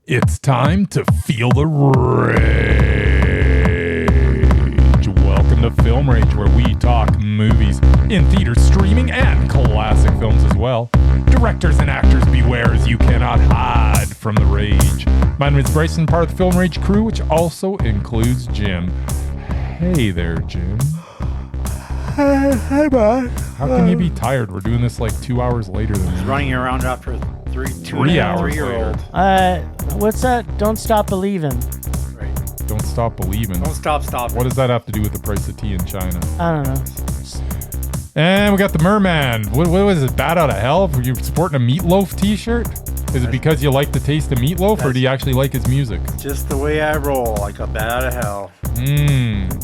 It's time to feel the rage. Welcome to Film Rage, where we talk movies in theaters, streaming, and classic films as well. Directors and actors beware, as you cannot hide from the rage. My name is Bryce, and part of the Film Rage crew, which also includes Jim. Hey there, Jim. Hey, bud. How can you be tired? We're doing this like 2 hours later than He's running around after three hours three-year-old. What's that? Don't stop believing. Right. Don't stop believing. Don't stop stopping. What does that have to do with the price of tea in China? I don't know. And we got the Merman. What was it? Bat out of hell? Were you sporting a Meatloaf t-shirt? Is it because you like the taste of Meatloaf, or do you actually like his music? Just the way I roll, like a bat out of hell.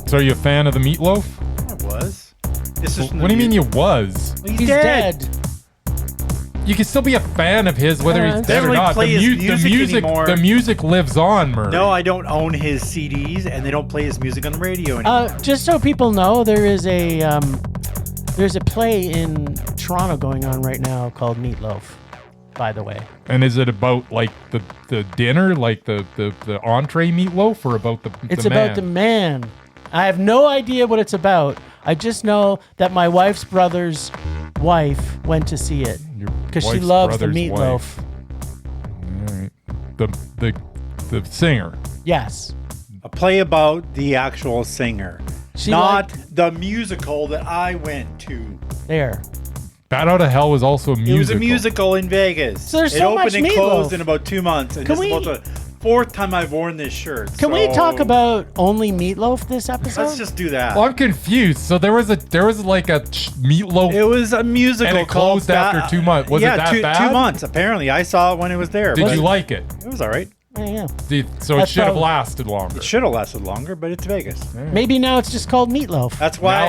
So are you a fan of the Meatloaf? I was. It's just What do you mean you was? He's dead. You can still be a fan of his, whether he's dead or Doesn't not. play his music anymore. The music lives on, Murray. No, I don't own his CDs, and they don't play his music on the radio anymore. Just so people know, there's a play in Toronto going on right now called Meatloaf, by the way. And is it about like the dinner, like the entree meatloaf, or about the It's the man? about the man. I have no idea what it's about. I just know that my wife's brother's wife went to see it because she wife's loves the brother's meatloaf. All right. The singer. Yes. A play about the actual singer, She not the musical that I went to. There. Bat Out of Hell was also a musical. It was a musical in Vegas. So there's it so opened much and Meatloaf. closed in about 2 months, and Can this is we- about the fourth time I've worn this shirt. Can we talk about only Meatloaf this episode? Let's just do that. Well, I'm confused. So there was like a meatloaf. It was a musical And it called closed after 2 months. Was it that two, bad? 2 months. Apparently, I saw it when it was there. Did but you like it? It was all right. Yeah. So it That's should have probably- lasted longer. It should have lasted longer, but it's Vegas. Maybe now it's just called Meatloaf. That's why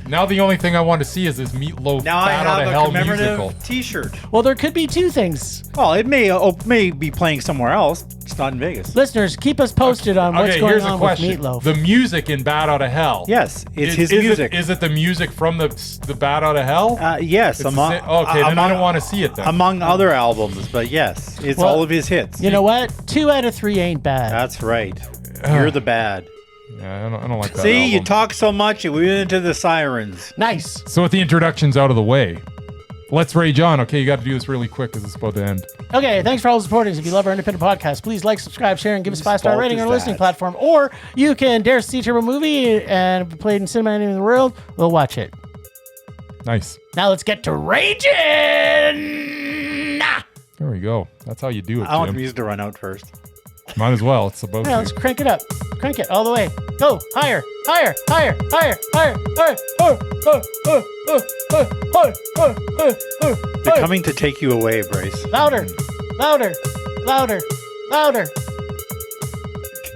Now the only thing I want to see is this meatloaf now I Bat Out have of a Hell commemorative musical. T-shirt. Well, there could be two things. Well, it may be playing somewhere else. It's not in Vegas. Listeners, keep us posted on what's Okay, going here's a on question. with Meatloaf. The music in Bat Out of Hell. Yes, it's his is music. Is it the music from the Bat Out of Hell? Yes, It's the okay, then I don't want to see it then. among other albums, but yes, it's Well, all of his hits. You know what? 2 out of 3 ain't bad. That's right. You're the bad. Yeah, I don't like that. See, you album. talk so much, we went into the sirens. Nice. So with the introductions out of the way, let's rage on. Okay, you got to do this really quick because it's about to end. Okay, thanks for all the supporters. If you love our independent podcast, please like, subscribe, share, and give us a 5-star fault rating is on a listening that? platform. Or you can dare to see a terrible movie and if it played in cinema anywhere in the world, we'll watch it. Nice. Now let's get to raging. There we go. That's how you do it, I want the Jim. music to run out first. Might as well. It's supposed Yeah, let's to. crank it up. Crank it all the way. Go higher, higher, higher, higher, higher, higher. They're coming to take you away, Bryce. Louder, louder, louder, louder.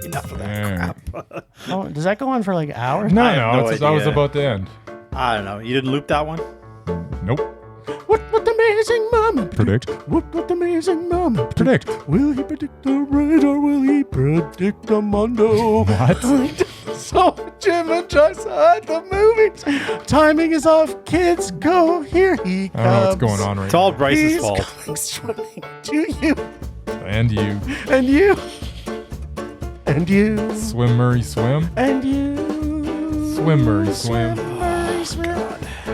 Enough of that Yeah. crap. Oh, does that go on for like hours? No, I have no I was idea. about to end. I don't know. You didn't loop that one? Nope. What amazing mom? Predict. What amazing mom? Predict. Will he predict the right or will he predict the mondo? What? So Jim and Joyce are at the movies. Timing is off. Kids, go. Here he comes. I don't know what's going on right It's all now. Bryce's He's fault. coming swimming to you And you. and you and you Swim, Murray, swim. and you. Swim, Murray, swim. Murray, swim.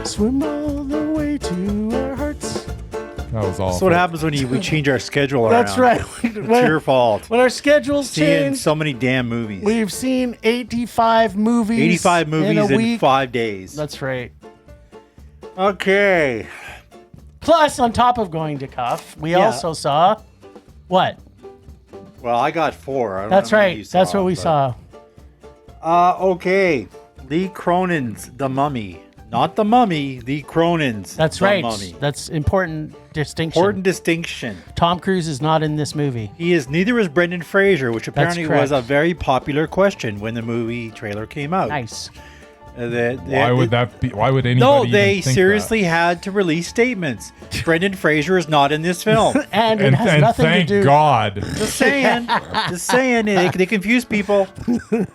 Swim all the way to our hearts. That was awful. That's what happens when we change our schedule around. That's right. It's your fault. When our schedules Seeing change, so many damn movies. we've seen 85 movies. 85 movies in a in week. 5 days. That's right. Okay. Plus, on top of going to Cuff, we Yeah. also saw what? Well, I got 4. I don't That's know how many right. you That's what we but- saw. Okay. Lee Cronin's The Mummy. Not The Mummy, Lee Cronin's That's The right. Mummy. That's important distinction. Important distinction. Tom Cruise is not in this movie. He is neither is Brendan Fraser, which apparently correct. was a very popular question when the movie trailer came out. Nice. Why would that be? Why would anybody No, even they think seriously had to release statements. Brendan Fraser is not in this film. And that? it has And nothing to thank do. God. Just saying. Just saying. They confuse people.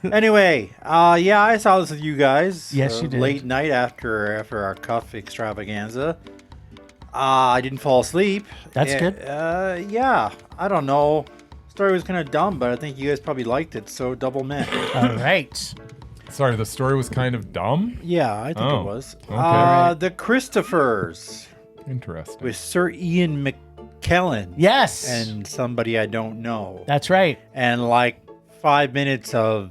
Anyway, yeah, I saw this with you guys. Yes, you did. Late night after our Cuff extravaganza. I didn't fall asleep. That's good. Yeah, I don't know. Story was kind of dumb, but I think you guys probably liked it, so double meh. All right. Sorry, the story was kind of dumb. Yeah, I think Oh, it was. okay. The Christophers Interesting. with Sir Ian McKellen. Yes. And somebody I don't know. That's right. And like 5 minutes of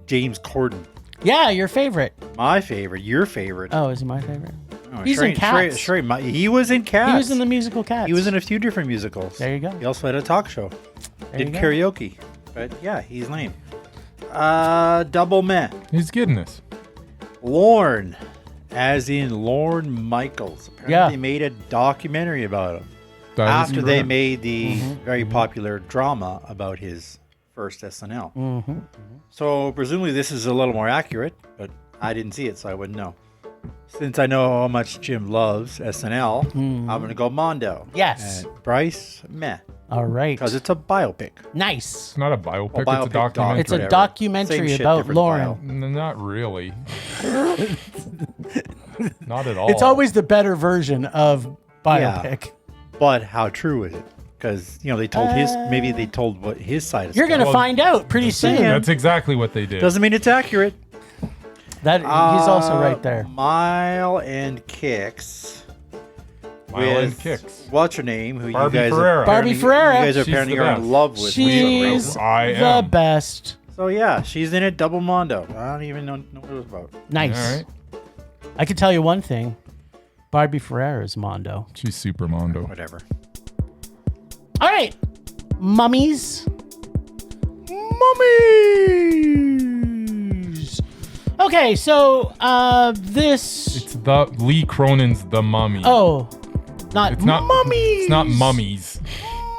James Corden. Yeah, your favorite. My favorite. Your favorite. Oh, is he my favorite? Oh, He's in Cats. He was in Cats. He was in the musical Cats. He was in a few different musicals. There you go. He also had a talk show. There Did you go. karaoke. But yeah, he's lame. Double meh. He's getting this. Lorne, as in Lorne Michaels. Apparently Yeah. they made a documentary about him That is after they correct. made the very popular drama about his first SNL. Mm-hmm. So presumably this is a little more accurate, but I didn't see it, so I wouldn't know. Since I know how much Jim loves SNL, I'm going to go Mondo. Yes. And Bryce, meh. All right. Because it's a biopic. Nice. It's not a biopic. Well, it's a biopic, documentary. It's a whatever. documentary Same shit, about different Lauren. file. Not really. Not at all. It's always the better version of biopic. But how true is it? Because, they told maybe they told what his side is. You're going to find out pretty soon. That's exactly what they did. Doesn't mean it's accurate. That he's also right there. Mile and Kicks. Mile and with- Kicks. What's her name? Who Barbie you guys Ferreira. Barbie Ferreira. You guys are She's apparently the are best. in love with. She's I the am. best. So yeah, she's in it. Double Mondo. I don't even know what it was about. Nice. All right. I can tell you one thing. Barbie Ferreira is Mondo. She's super Mondo. Whatever. All right. Mummies. Okay, so this. It's the Lee Cronin's The Mummy. Oh, not It's not mummies. It's not mummies.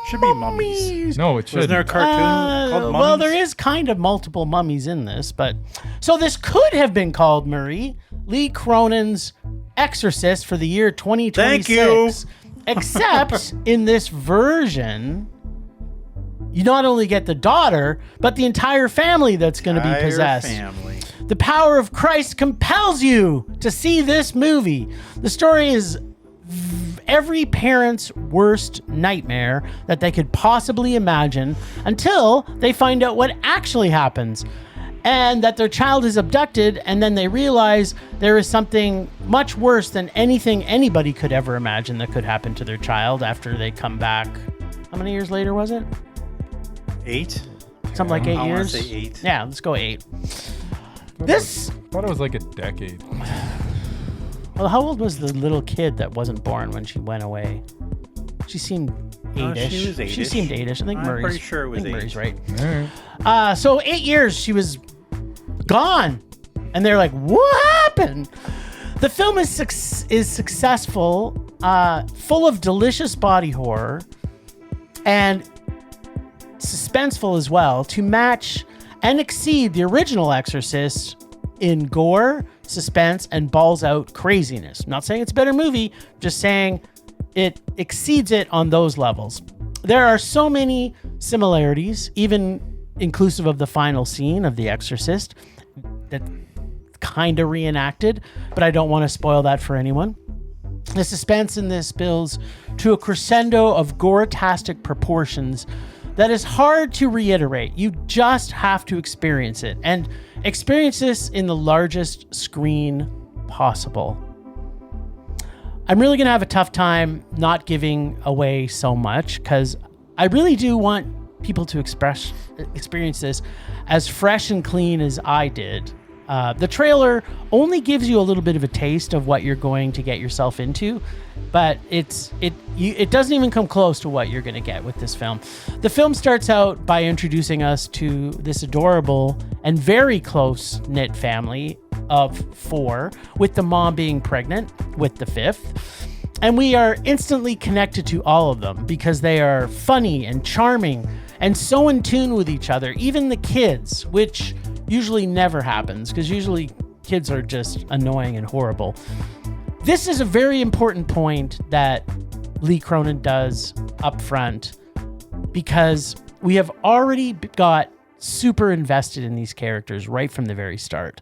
Should be mummies. No, it Wasn't should. there a cartoon called Mummies? Well, there is kind of multiple mummies in this, but so this could have been called Marie Lee Cronin's Exorcist for the year 2026. Thank you. Except in this version, you not only get the daughter, but the entire family that's going to be Entire possessed. family. The power of Christ compels you to see this movie. The story is every parent's worst nightmare that they could possibly imagine until they find out what actually happens and that their child is abducted, and then they realize there is something much worse than anything anybody could ever imagine that could happen to their child after they come back. How many years later was it? 8. Something like 8 I wanna years? say 8. Yeah, let's go 8. I thought it was like a decade. Well, how old was the little kid that wasn't born when she went away? She seemed 8-ish. she was She 8-ish. seemed 8-ish. I think I'm Murray's pretty sure it was I think 8. Murray's right. All right. So 8 years she was gone, and they're like, "What happened?" The film is successful, full of delicious body horror, and suspenseful as well, to match and exceed the original Exorcist in gore, suspense, and balls out craziness. I'm not saying it's a better movie, just saying it exceeds it on those levels. There are so many similarities, even inclusive of the final scene of The Exorcist, that kind of reenacted, but I don't want to spoil that for anyone. The suspense in this builds to a crescendo of gore-tastic proportions that is hard to reiterate. You just have to experience it, and experience this in the largest screen possible. I'm really going to have a tough time not giving away so much, because I really do want people to experience this as fresh and clean as I did. The trailer only gives you a little bit of a taste of what you're going to get yourself into, but it doesn't even come close to what you're going to get with this film. The film starts out by introducing us to this adorable and very close-knit family of 4, with the mom being pregnant with the 5th. And we are instantly connected to all of them because they are funny and charming and so in tune with each other, even the kids, which usually never happens because usually kids are just annoying and horrible. This is a very important point that Lee Cronin does up front, because we have already got super invested in these characters right from the very start.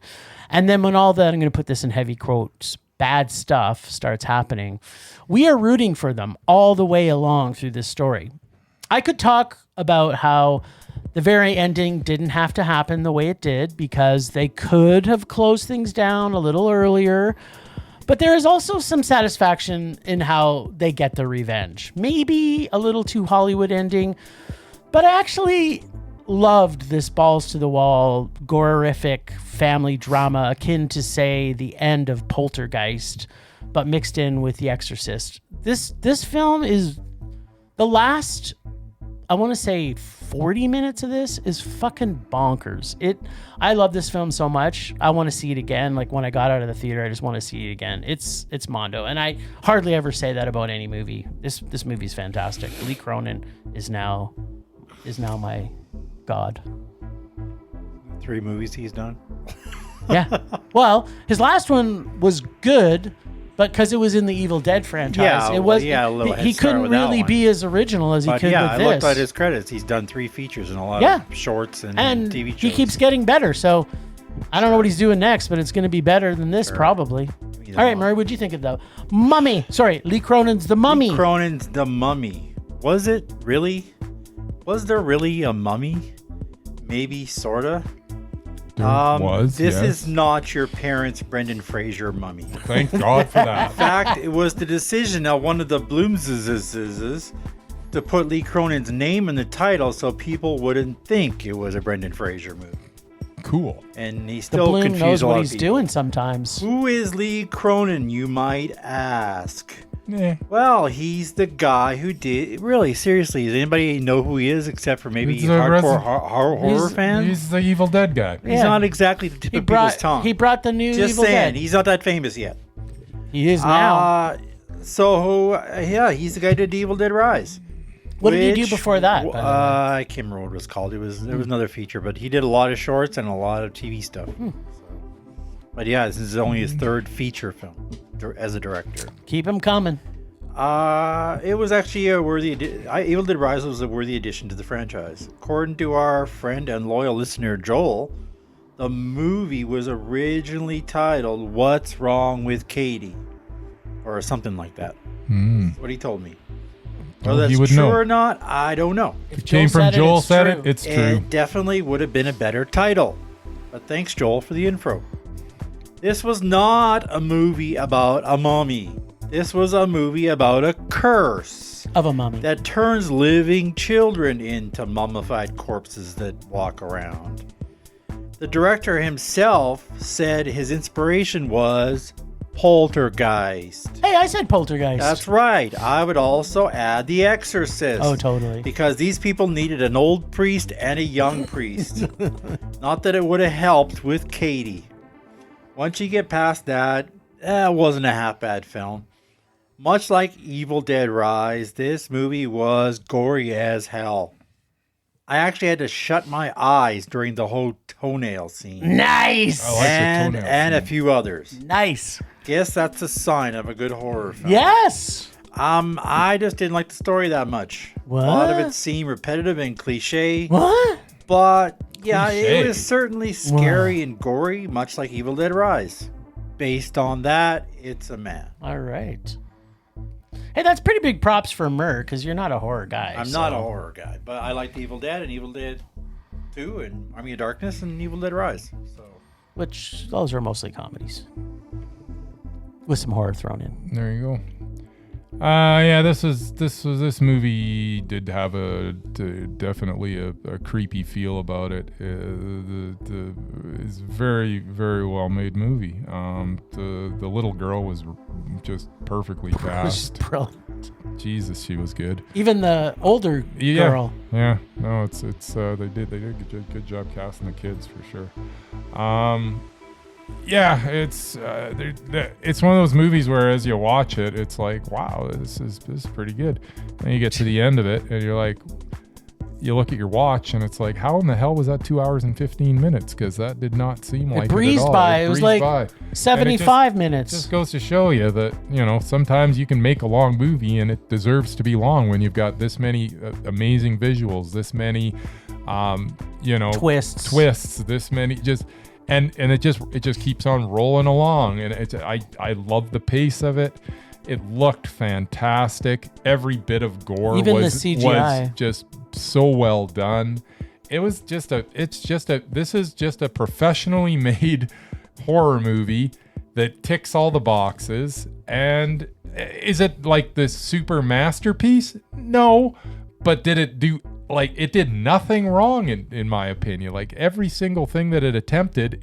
And then when all that, I'm going to put this in heavy quotes, bad stuff starts happening, we are rooting for them all the way along through this story. I could talk about how the very ending didn't have to happen the way it did because they could have closed things down a little earlier. But there is also some satisfaction in how they get the revenge. Maybe a little too Hollywood ending, but I actually loved this balls to the wall, gore-rific family drama akin to, say, the end of Poltergeist, but mixed in with The Exorcist. This film is the last, I want to say 40 minutes of this is fucking bonkers. I love this film so much. I want to see it again. Like when I got out of the theater, I just want to see it again. It's Mondo. And I hardly ever say that about any movie. This movie's fantastic. Lee Cronin is now my god. 3 movies he's done. Yeah. Well, his last one was good, but because it was in the Evil Dead franchise, Yeah, it was. a little head he start couldn't with that really one. be as original as he But could yeah, with I this. looked at his credits. He's done 3 features and a lot Yeah. of shorts and TV shows. he keeps getting better. So I don't know what he's doing next, but it's going to be better than this probably. Either All right, one. Murray, what'd you think of the Mummy? Sorry, Lee Cronin's The Mummy. Cronin's The Mummy. Was it really? Was there really a mummy? Maybe, sorta. There was, This yes. is not your parents' Brendan Fraser mummy. Thank God for that. In fact, it was the decision of one of the Bloomses to put Lee Cronin's name in the title so people wouldn't think it was a Brendan Fraser movie. Cool. And he The still Bloom confused knows a lot what of he's people. doing sometimes. Who is Lee Cronin, you might ask? Yeah. Well, he's the guy who did... Really, seriously, does anybody know who he is except for maybe He's a hardcore resi- horror fans? He's the Evil Dead guy. He's Yeah. not exactly the tip of people's tongue. He brought the new Just Evil saying, Dead. he's not that famous yet. He is now. Yeah, he's the guy who did Evil Dead Rise. What did he do before that, by the way? I can't remember what it was called. There was another feature, but he did a lot of shorts and a lot of TV stuff. But yeah, this is only his 3rd feature film as a director. Keep him coming. It was actually a worthy. Evil Dead Rise was a worthy addition to the franchise. According to our friend and loyal listener Joel, the movie was originally titled "What's Wrong with Katie," or something like that. That's what he told me. Whether Well, he that's would true know. or not, I don't know. If Came from Joel it's said true. it. It's true. It definitely would have been a better title. But thanks, Joel, for the info. This was not a movie about a mummy. This was a movie about a curse Of a mummy. that turns living children into mummified corpses that walk around. The director himself said his inspiration was Poltergeist. Hey, I said Poltergeist. That's right. I would also add The Exorcist. Oh, totally. Because these people needed an old priest and a young priest. Not that it would have helped with Katie. Once you get past that, it wasn't a half bad film. Much like Evil Dead Rise, this movie was gory as hell. I actually had to shut my eyes during the whole toenail scene. Nice. I like the toenail and a scene. few others. Nice. Guess that's a sign of a good horror film. Yes. I just didn't like the story that much. What? A lot of it seemed repetitive and cliche. What? But yeah, Cliche. it was certainly scary and gory, much like Evil Dead Rise. Based on that, it's a man. All right. Hey, that's pretty big props for Murr, because you're not a horror guy. I'm not a horror guy, but I liked Evil Dead and Evil Dead 2 and Army of Darkness and Evil Dead Rise. So Which, those are mostly comedies. With some horror thrown in. There you go. Yeah, this movie did have definitely a creepy feel about it. It's very, very well made movie. The little girl was just perfectly cast. Brilliant. Jesus, she was good. Even the older Yeah. girl. Yeah, no, it's they did a good job casting the kids for sure. Yeah, it's one of those movies where as you watch it, it's like, wow, this is pretty good. And you get to the end of it, and you're like, you look at your watch, and it's like, how in the hell was that 2 hours and 15 minutes? Because that did not seem like it breezed at all. by. It was breezed like by. 75 It minutes. just goes to show you that, sometimes you can make a long movie and it deserves to be long when you've got this many amazing visuals, this many, twists, this many and it just keeps on rolling along, and I love the pace of it. It looked fantastic. Every bit of gore Even the was CGI. just so well done. This is just a professionally made horror movie that ticks all the boxes. And is it like this super masterpiece? No, but did it do, like, it did nothing wrong in my opinion. Like, every single thing that it attempted,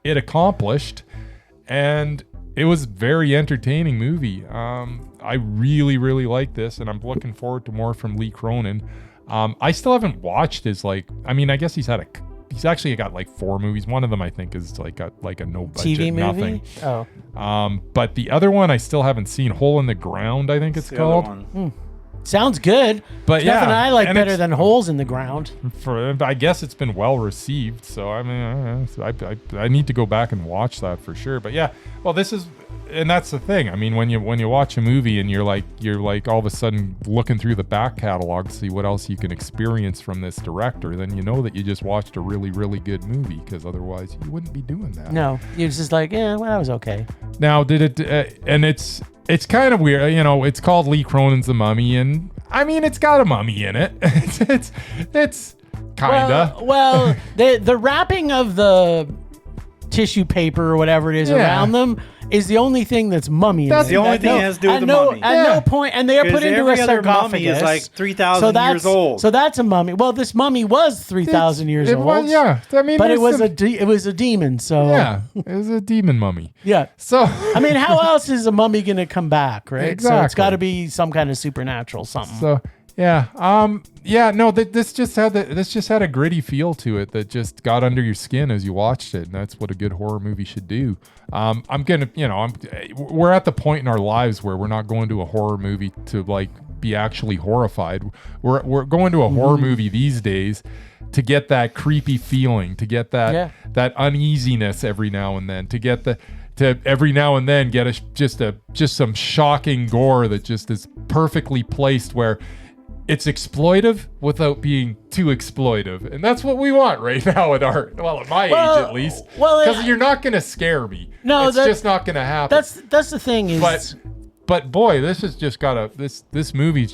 it accomplished, and it was a very entertaining movie. I really, really like this, and I'm looking forward to more from Lee Cronin. I still haven't watched his, like, I mean, I guess he's actually got like 4 movies. One of them I think is like a no budget TV movie? nothing. Oh. But the other one I still haven't seen. Hole in the Ground, I think it's The called. other one. Sounds good. But Nothing yeah, I like and better it's- than holes in the ground. I guess it's been well received. So I mean, I need to go back and watch that for sure. But yeah, well, and that's the thing. I mean, when you watch a movie and you're like all of a sudden looking through the back catalog to see what else you can experience from this director, then you know that you just watched a really, really good movie, because otherwise you wouldn't be doing that. No, you're just like, yeah, well, that was okay. Now, did it? And it's kind of weird. You know, it's called Lee Cronin's The Mummy, and I mean, it's got a mummy in it. it's kinda. Well, the wrapping of the tissue paper or whatever it is around them is the only thing that's mummy. That's the only thing that has to do with the mummy. At no point, and they are put into a every other sarcophagus. mummy is like 3,000 years old. So that's a mummy. Well, this mummy was 3,000 years It old. was, yeah. I mean, but it there's was a demon. So yeah, it was a demon mummy. yeah. So I mean, how else is a mummy gonna come back, right? So it's Exactly. got to be some kind of supernatural something. So yeah, no, this just had a gritty feel to it that just got under your skin as you watched it, and that's what a good horror movie should do. We're at the point in our lives where we're not going to a horror movie to like be actually horrified. We're going to a horror movie these days to get that creepy feeling, to get that uneasiness every now and then, to every now and then get just some shocking gore that just is perfectly placed where it's exploitive without being too exploitive. And that's what we want right now at art. Well, at my age at least. well, Because you're not going to scare me. No, it's just not going to happen. That's the thing is. But boy, this has just got this movie's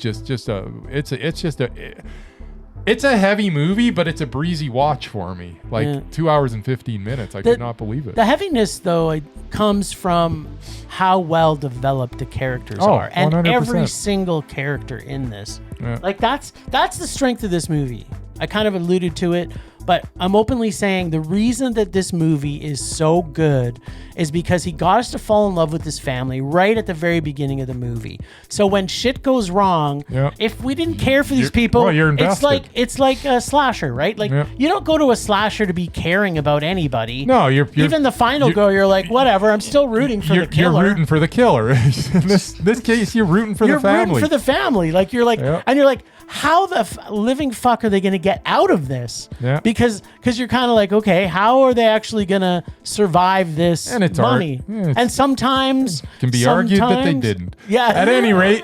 it's a heavy movie, but it's a breezy watch for me. Like 2 hours and 15 minutes. I could not believe it. The heaviness, though, it comes from how well developed the characters are, and 100%. every single character in this. Yeah. Like that's the strength of this movie. I kind of alluded to it, but I'm openly saying the reason that this movie is so good is because he got us to fall in love with this family right at the very beginning of the movie. So when shit goes wrong, if we didn't care for these people, you're it's invested. like a slasher, right? Like you don't go to a slasher to be caring about anybody. No, you're even the final girl, you're like, whatever. I'm still rooting for the killer. You're rooting for the killer. In this case, you're rooting for the family. You're rooting for the family. Like you're like, and you're like, how the living fuck are they going to get out of this? Yeah. Because you're kind of like, okay, how are they actually going to survive this And it's mummy? art. Yeah, and sometimes it can be argued that they didn't. Yeah. At any rate,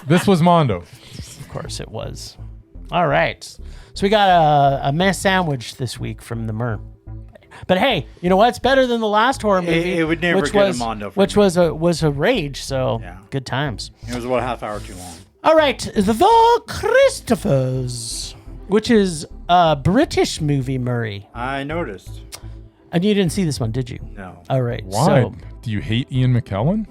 this was Mondo. Of course it was. All right. So we got a mess sandwich this week from the Mur. But hey, you know what? It's better than the last horror movie. It would never which get was, a Mondo for which me. was a rage. So good times. It was about a half hour too long. All right, The Christophers, which is a British movie, Murray. I noticed. And you didn't see this one, did you? No. All right. Why? So, Do you hate Ian McKellen?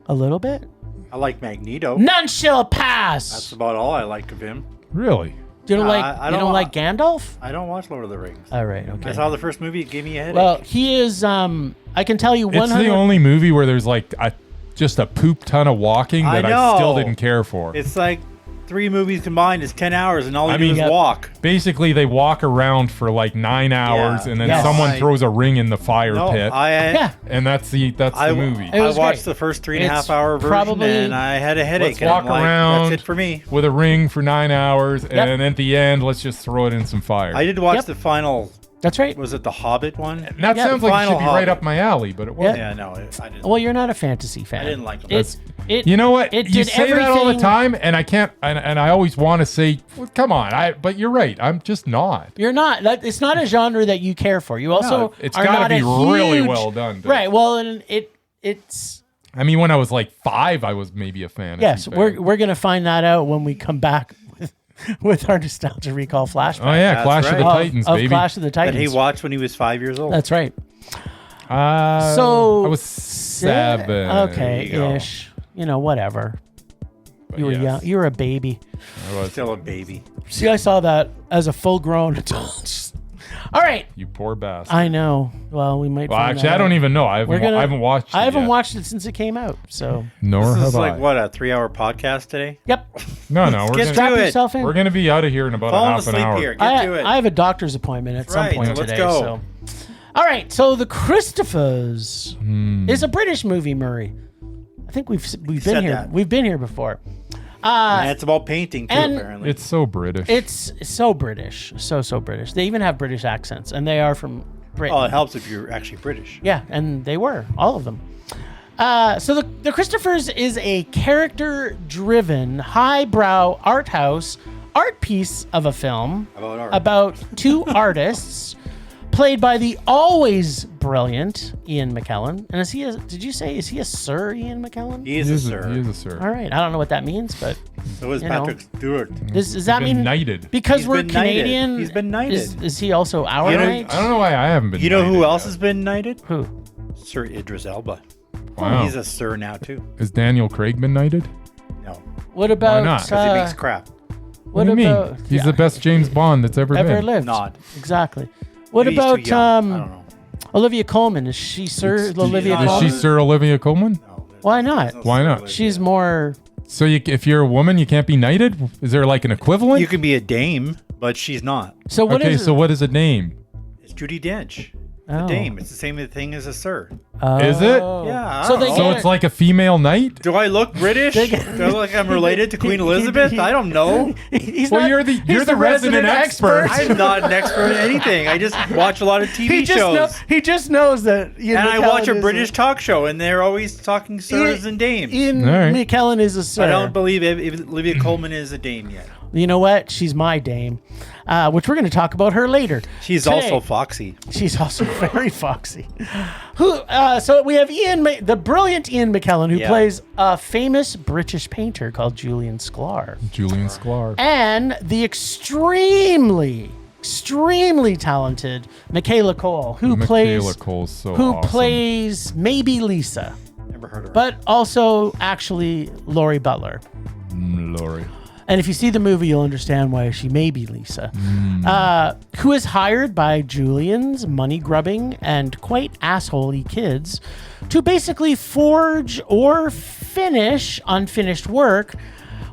a little bit. I like Magneto. None shall pass. That's about all I like of him. Really? You don't I don't like Gandalf? I don't watch Lord of the Rings. All right. Okay. I saw the first movie. It gave me a headache. Well, he is. I can tell you 100. It's the only movie where there's like just a poop ton of walking that I still didn't care for. It's like 3 movies combined is 10 hours, and all you do is walk. Basically, they walk around for like 9 hours, and then Yes. someone throws a ring in the fire pit, and that's the movie. I was watched great. the first 3.5 It's hour version, probably- and I had a headache. Let's and I'm walk like, around that's it for me. with a ring for 9 hours, and at the end, let's just throw it in some fire. I did watch the final. That's right. Was it the Hobbit one? And that sounds like it Final should be Hobbit. right up my alley, but it wasn't. Yeah, no, I didn't. Well, you're not a fantasy fan. I didn't like it. You know what? It You did say that all the everything- time, and I can't. And I always want to say, well, "Come on!" But you're right. I'm just not. You're not. It's not a genre that you care for. You also it's are gotta not be a really huge- well done, though. Right. Well, and it's I mean, when I was like 5, I was maybe a fan. Yes, we're gonna find that out when we come back with our nostalgia recall flashback. Oh yeah, That's Clash of the right. Titans, of baby. Clash of the That Titans. he watched when he was 5 years old. That's right. So I was se- 7. Okay, There you go. ish. You know, whatever. But You were yes, young. You were a baby. I was. Still a baby. See, I saw that as a full-grown adult. All right. You poor bastard. I know. Well, we might. Well, find actually, that I don't out. even know. I haven't watched it. I haven't yet. watched it since it came out. So. Nor This have is like, I. what, a 3-hour podcast today? Yep. No, we're Get gonna, to Strap it. yourself in. we're gonna be out of here in about Falling a half an asleep hour. here. Get to it. I have a doctor's appointment at some Right, point let's today. go. So. All right. So the Christophers is a British movie, Murray. I think we've been said here. that. We've been here before. And it's about painting, too, and apparently. It's so British. It's so British, so British. They even have British accents, and they are from Britain. Oh, it helps if you're actually British. Yeah, and they were, all of them. So the Christophers is a character-driven, highbrow art house art piece of a film About art. about two artists played by the always brilliant Ian McKellen. And is he is he a Sir Ian McKellen? He is a sir. He is a sir. All right, I don't know what that means, but So is you know. Patrick Stewart. does that Been mean knighted. because He's we're been knighted. Canadian? He's been knighted. Is he also our You know- knight? I don't know why I haven't been. You know who knighted else yet. has been knighted? Who? Sir Idris Elba. Wow. He's a sir now, too. Is Daniel Craig been knighted? No, What about? not? 'Cause because he makes crap. What do you mean? about? He's the best James Bond that's ever ever been. lived. Not. Exactly. What Maybe he's about too young. I don't know. Olivia Colman? Is she Sir Olivia not- Is Colman? she Sir Olivia Colman? No, there's Why no- not? there's no Why Sir not? Olivia. She's more. So if you're a woman, you can't be knighted? Is there like an equivalent? You can be a dame, but she's not. So what okay, is so it? what is a name? It's Judi Dench. Oh. A dame. It's the same thing as a sir. Is it? Yeah. I So don't they know. So get- it's like a female knight? Do I look British? Do I look like I'm related to Queen Elizabeth? I don't know. He's Well, not- you're he's the resident expert. I'm not an expert in anything. I just watch a lot of TV shows. He just knows that. Ian And I McKellen watch a is British talk show, and they're always talking sirs and dames. Ian All right. McKellen is a Sir. I don't believe Olivia Colman is a dame yet. You know what? She's my dame, which we're going to talk about her later. She's Today. also foxy. She's also very foxy. So we have the brilliant Ian McKellen, who Yeah. plays a famous British painter called Julian Sklar, Julian Sklar. and the extremely talented Michaela Cole, who Michaela Cole's so awesome. plays maybe Lisa, Never heard of her. but also actually Laurie Butler. Laurie. And if you see the movie, you'll understand why she may be Lisa, who is hired by Julian's money-grubbing and quite assholey kids to basically forge or finish unfinished work,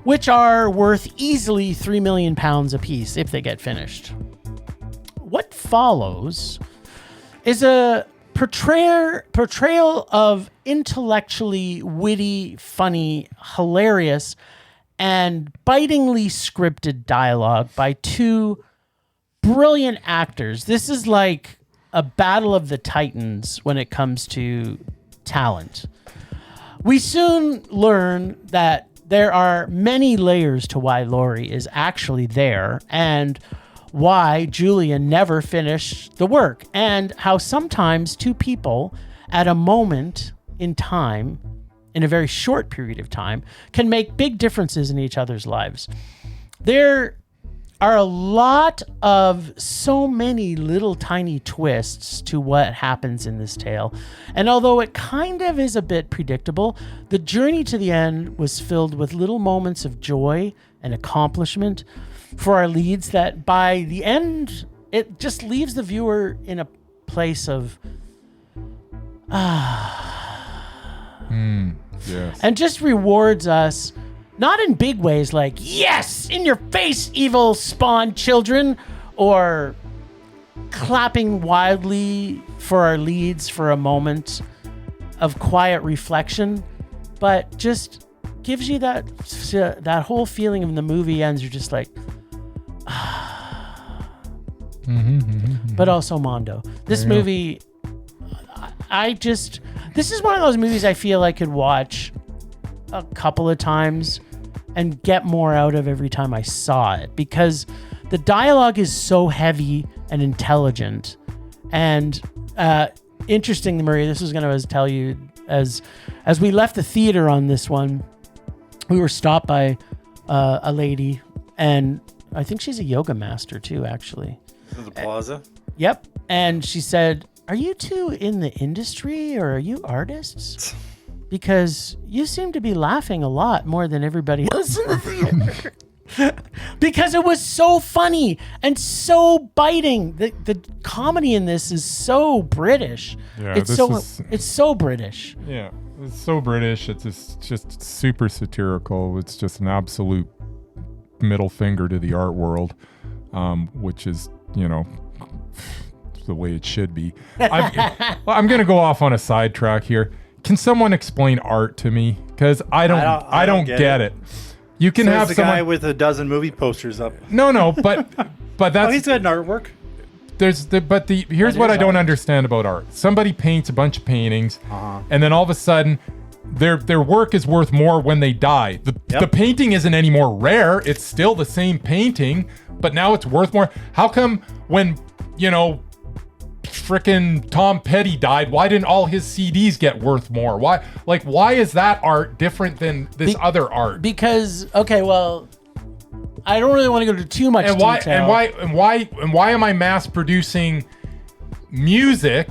which are worth easily £3 million a piece if they get finished. What follows is a portrayal of intellectually witty, funny, hilarious, and bitingly scripted dialogue by two brilliant actors. This is like a battle of the titans when it comes to talent. We soon learn that there are many layers to why Laurie is actually there and why Julian never finished the work, and how sometimes two people at a moment in time, in a very short period of time, can make big differences in each other's lives. There are a lot of so many little tiny twists to what happens in this tale. And although it kind of is a bit predictable, the journey to the end was filled with little moments of joy and accomplishment for our leads that by the end, it just leaves the viewer in a place of Yes. and just rewards us, not in big ways like, yes, in your face, evil spawn children, or clapping wildly for our leads for a moment of quiet reflection, but just gives you that whole feeling of the movie ends, you're just like, but also Mondo. This movie, this is one of those movies I feel I could watch a couple of times and get more out of every time I saw it, because the dialogue is so heavy and intelligent. And interesting, Maria, this was going to tell you as we left the theater on this one, we were stopped by a lady, and I think she's a yoga master too, actually. The plaza? Yep. And she said, "Are you two in the industry or are you artists? Because you seem to be laughing a lot more than everybody else in the theater." Because it was so funny and so biting. The comedy in this is so British. Yeah, it's so British. Yeah, it's so British. It's just super satirical. It's just an absolute middle finger to the art world, which is, the way it should be. I'm going to go off on a sidetrack here. Can someone explain art to me? Because I don't get it. You can have the someone guy with a dozen movie posters up. No, but that's he's got an artwork. Here's what I don't understand about art. Somebody paints a bunch of paintings, and then all of a sudden, their work is worth more when they die. The painting isn't any more rare. It's still the same painting, but now it's worth more. How come when frickin' Tom Petty died, why didn't all his CDs get worth more? Why is that art different than this other art? Because I don't really want to go into too much detail. And why am I mass producing music?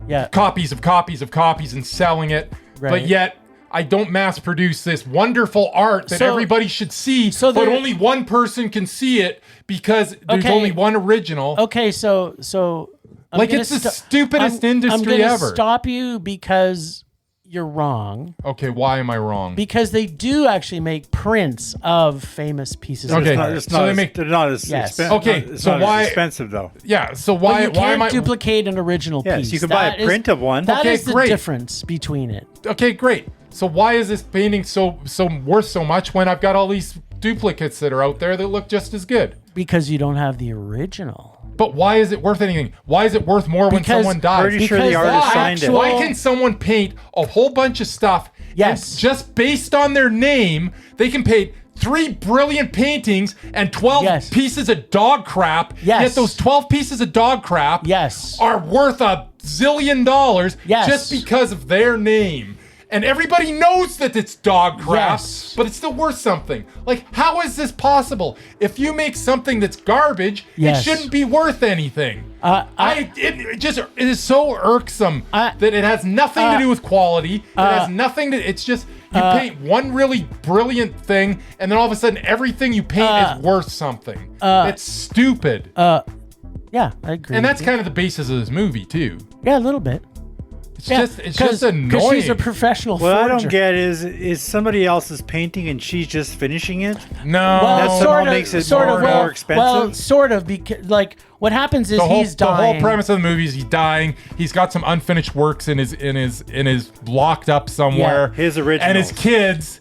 Yeah. Copies and selling it, right. But yet I don't mass produce this wonderful art that everybody should see, but only one person can see it because there's only one original. Okay, so it's the stupidest industry ever. I'm gonna stop you because you're wrong. Okay, why am I wrong? Because they do actually make prints of famous pieces of art. They're not as expensive. Okay, it's so not why as expensive though? Yeah, so why am I duplicate an original piece? Yes, you can buy a print of one. That is the difference between it. Okay, great. So why is this painting so worth so much when I've got all these duplicates that are out there that look just as good? Because you don't have the original. But why is it worth anything? Why is it worth more when someone dies? Pretty sure the artist signed it. Why can someone paint a whole bunch of stuff? Yes. And just based on their name, they can paint 3 brilliant paintings and 12 pieces of dog crap. Yes. Yet those 12 pieces of dog crap are worth $1 zillion just because of their name. And everybody knows that it's dog crap, but it's still worth something. How is this possible? If you make something that's garbage, it shouldn't be worth anything. It is so irksome that it has nothing to do with quality. It has nothing to. It's just you paint one really brilliant thing, and then all of a sudden everything you paint is worth something. It's stupid. Yeah, I agree. And that's kind of the basis of this movie too. Yeah, a little bit. It's just annoying. Because she's a professional forger. What I don't get is somebody else's painting and she's just finishing it? No. Well, that somehow makes it more expensive? Well, sort of, because what happens is he's dying. The whole premise of the movie is he's dying. He's got some unfinished works in his locked up somewhere. Yeah, his originals. And his kids,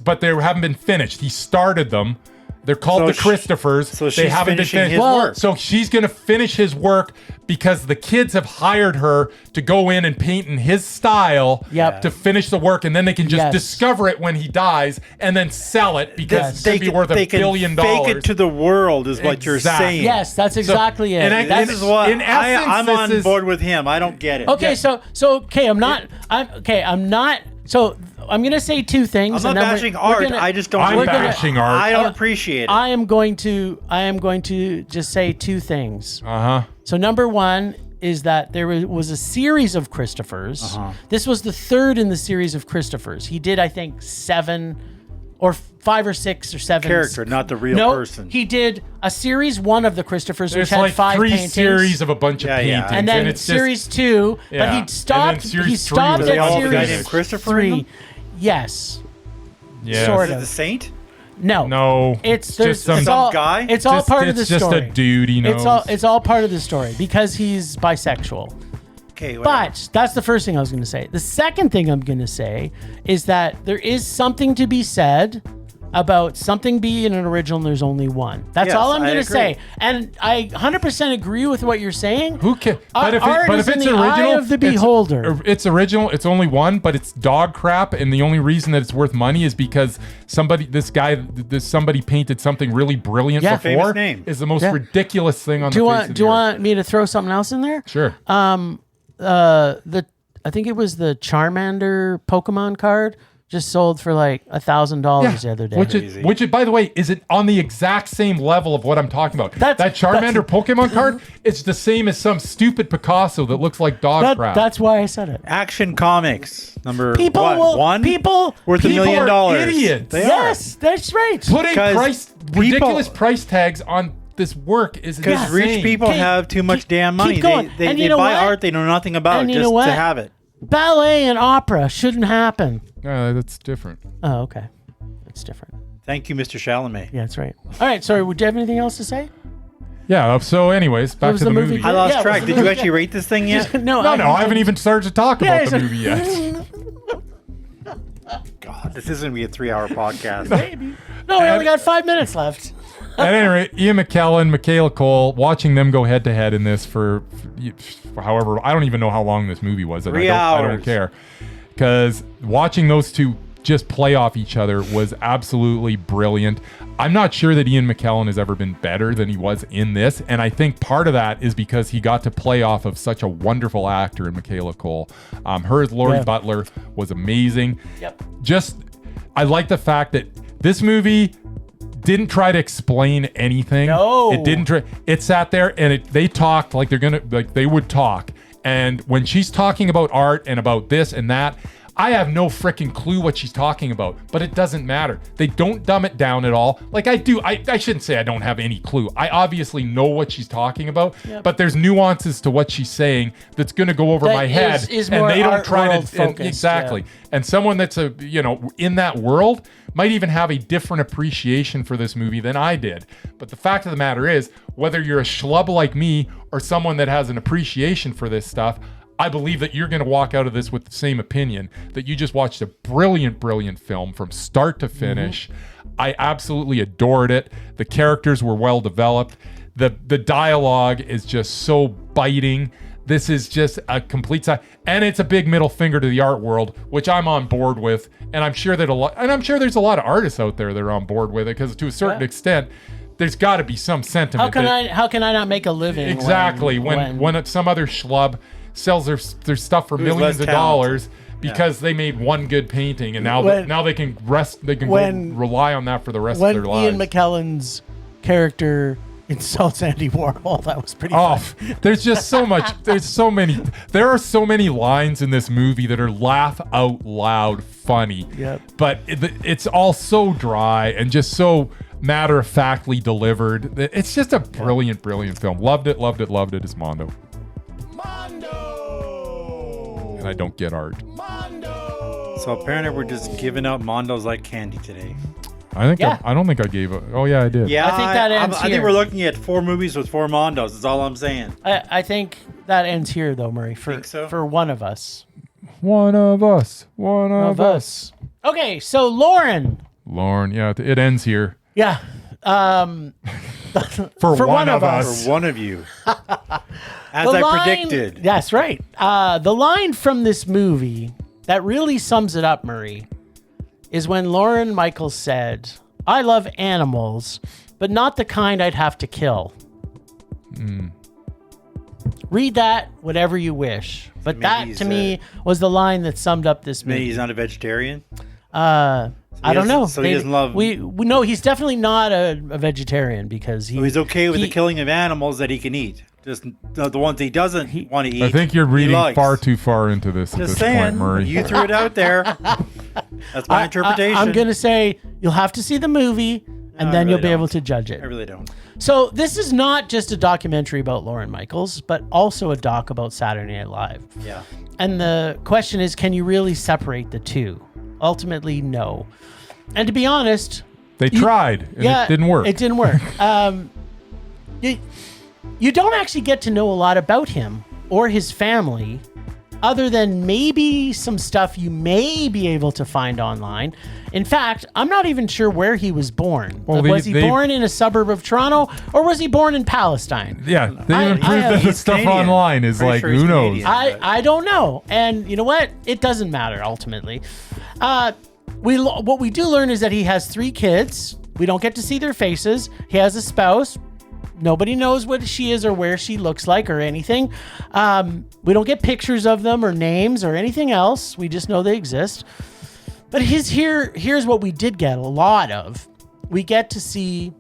but they haven't been finished. He started them. They're called the Christophers. So they haven't been finished. His work. So she's going to finish his work because the kids have hired her to go in and paint in his style to finish the work, and then they can just discover it when he dies and then sell it because it's going to be worth $1 billion. Fake it to the world is what you're saying. Yes, that's exactly it. And this is what I'm on board with him. I don't get it. Okay, so So I'm going to say two things. I'm not bashing art. I just don't. I'm bashing art. I don't appreciate it. I am going to just say two things. So number one is that there was a series of Christophers. This was the third in the series of Christophers. He did, I think, 7 or 5 or 6 or 7 character, not the real person. He did a series 1 of the Christophers, which There's had 5 3 paintings. series of a bunch of paintings, and then it's series 2. But he stopped. He stopped at series Christopher 3. Yes. Sort of. The Saint? No. It's just some guy. It's all part of the story. It's just a dude, he knows. It's all part of the story because he's bisexual. Okay, but that's the first thing I was going to say. The second thing I'm going to say is that there is something to be said about something being an original and there's only one. That's all I'm going to say. And I 100% agree with what you're saying. Who can? But if it's original, eye of the beholder. It's original. It's only one, but it's dog crap. And the only reason that it's worth money is because somebody painted something really brilliant before. Famous name. Is the most ridiculous thing on the face of the earth. Do you want me to throw something else in there? Sure. I think it was the Charmander Pokemon card just sold for like $1,000 the other day. Which is, by the way, is it on the exact same level of what I'm talking about? That Charmander Pokemon card, it's the same as some stupid Picasso that looks like dog crap. That's why I said it. Action Comics number one worth $1 million. Are idiots. Yes, that's right. Putting ridiculous price tags on this work is because rich people have too much damn money. They buy art they know nothing about just to have it. Ballet and opera shouldn't happen. That's different. Oh, okay. That's different. Thank you, Mr. Chalamet. Yeah, that's right. All right, sorry, would you have anything else to say? Yeah, so anyways, back to the movie. I lost track. Did you actually rate this thing yet? No, I haven't even started to talk about the movie yet. God, this isn't going to be a 3-hour podcast. Maybe. No, we only got 5 minutes left. At any rate, Ian McKellen, Michaela Cole, watching them go head to head in this for however, I don't even know how long this movie was. 3 hours. I don't care. Because watching those two just play off each other was absolutely brilliant. I'm not sure that Ian McKellen has ever been better than he was in this. And I think part of that is because he got to play off of such a wonderful actor in Michaela Cole. Her as Laurie Butler was amazing. Yep. I like the fact that this movie didn't try to explain anything. No. It didn't it sat there and they talked like they would talk. And when she's talking about art and about this and that, I have no freaking clue what she's talking about, but it doesn't matter. They don't dumb it down at all. Like I do. I shouldn't say I don't have any clue. I obviously know what she's talking about, but there's nuances to what she's saying that's going to go over my head. Is and more they don't try to focused, exactly. And someone that's in that world might even have a different appreciation for this movie than I did. But the fact of the matter is, whether you're a schlub like me or someone that has an appreciation for this stuff, I believe that you're going to walk out of this with the same opinion, that you just watched a brilliant, brilliant film from start to finish. I absolutely adored it. The characters were well developed. The dialogue is just so biting. This is just a complete and it's a big middle finger to the art world, which I'm on board with. And I'm sure that there's a lot of artists out there that are on board with it, because to a certain extent, there's got to be some sentiment. How can I not make a living? Exactly. When some other schlub sells their stuff for millions of dollars because they made one good painting, and now they can rely on that for the rest of their lives. Ian McKellen's character insults Andy Warhol, that was pretty fun. There's just so much. There are so many lines in this movie that are laugh out loud funny. Yep. But it's all so dry and just so matter-of-factly delivered. It's just a brilliant, brilliant film. Loved it as Mondo. And I don't get art. Mondo! So apparently we're just giving out Mondos like candy today. I don't think I gave it. Oh yeah, I did. Yeah, I think that ends I think we're looking at 4 movies with 4 Mondos. That's all I'm saying. I think that ends here though, Murray. For one of us. One of us. Okay, so Lorne, yeah, it ends here. Yeah. For one of us. For one of you. As I predicted. That's right. The line from this movie that really sums it up, Murray, is when Lorne Michaels said, "I love animals, but not the kind I'd have to kill." Read that whatever you wish. But that, to me, was the line that summed up this movie. Maybe he's not a vegetarian? I don't know. So he doesn't love... No, he's definitely not a vegetarian, because he's okay with the killing of animals that he can eat. Just the ones he doesn't want to eat. I think you're reading far too far into this at this point, Murray. You threw it out there. That's my interpretation. I'm going to say you'll have to see the movie, and then you'll be able to judge it. I really don't. So this is not just a documentary about Lorne Michaels, but also a doc about Saturday Night Live. Yeah. And the question is, can you really separate the two? Ultimately, no. And to be honest... They tried, and it didn't work. It didn't work. You don't actually get to know a lot about him or his family, other than maybe some stuff you may be able to find online. In fact, I'm not even sure where he was born. Was he born in a suburb of Toronto, or was he born in Palestine? Yeah, they even proved that the stuff online is like, who knows? I don't know. And you know what? It doesn't matter, ultimately. What we do learn is that he has 3 kids. We don't get to see their faces. He has a spouse. Nobody knows what she is or where she looks like or anything. We don't get pictures of them or names or anything else. We just know they exist. But here's what we did get a lot of. We get to see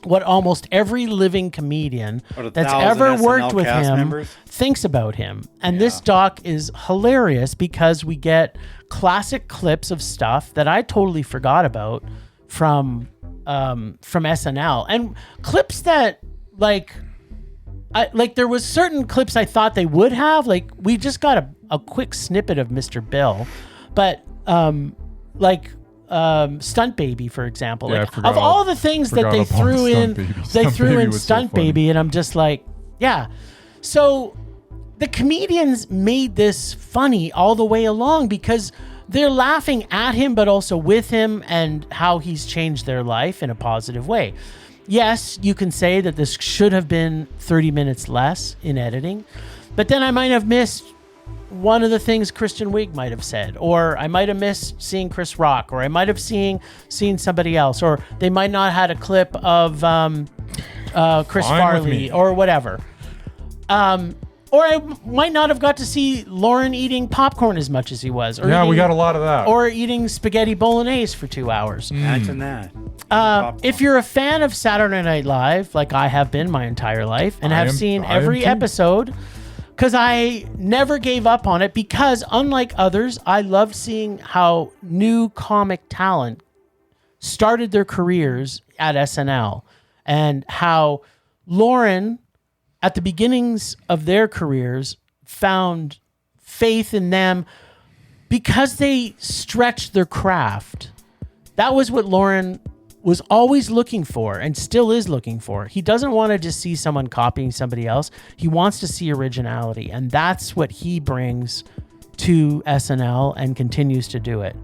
what almost every living comedian that's ever worked with him thinks about him. And this doc is hilarious because we get classic clips of stuff that I totally forgot about from SNL, and clips that like there was certain clips I thought they would have. Like we just got a quick snippet of Mr. Bill, but Stunt Baby, for example. Yeah, like, of all the things that they threw in Stunt Baby, and I'm just like, yeah. So the comedians made this funny all the way along because they're laughing at him, but also with him and how he's changed their life in a positive way. Yes, you can say that this should have been 30 minutes less in editing, but then I might have missed one of the things Kristen Wiig might have said, or I might have missed seeing Chris Rock, or I might have seen somebody else, or they might not had a clip of Chris Farley or whatever. Or I might not have got to see Lorne eating popcorn as much as he was. Or we got a lot of that. Or eating spaghetti bolognese for 2 hours. Imagine that. If you're a fan of Saturday Night Live, like I have been my entire life, and have seen every episode, because I never gave up on it, because unlike others, I loved seeing how new comic talent started their careers at SNL, and how Lorne, at the beginnings of their careers, found faith in them because they stretched their craft. That was what Lorne was always looking for and still is looking for. He doesn't want to just see someone copying somebody else. He wants to see originality, and that's what he brings to SNL and continues to do it.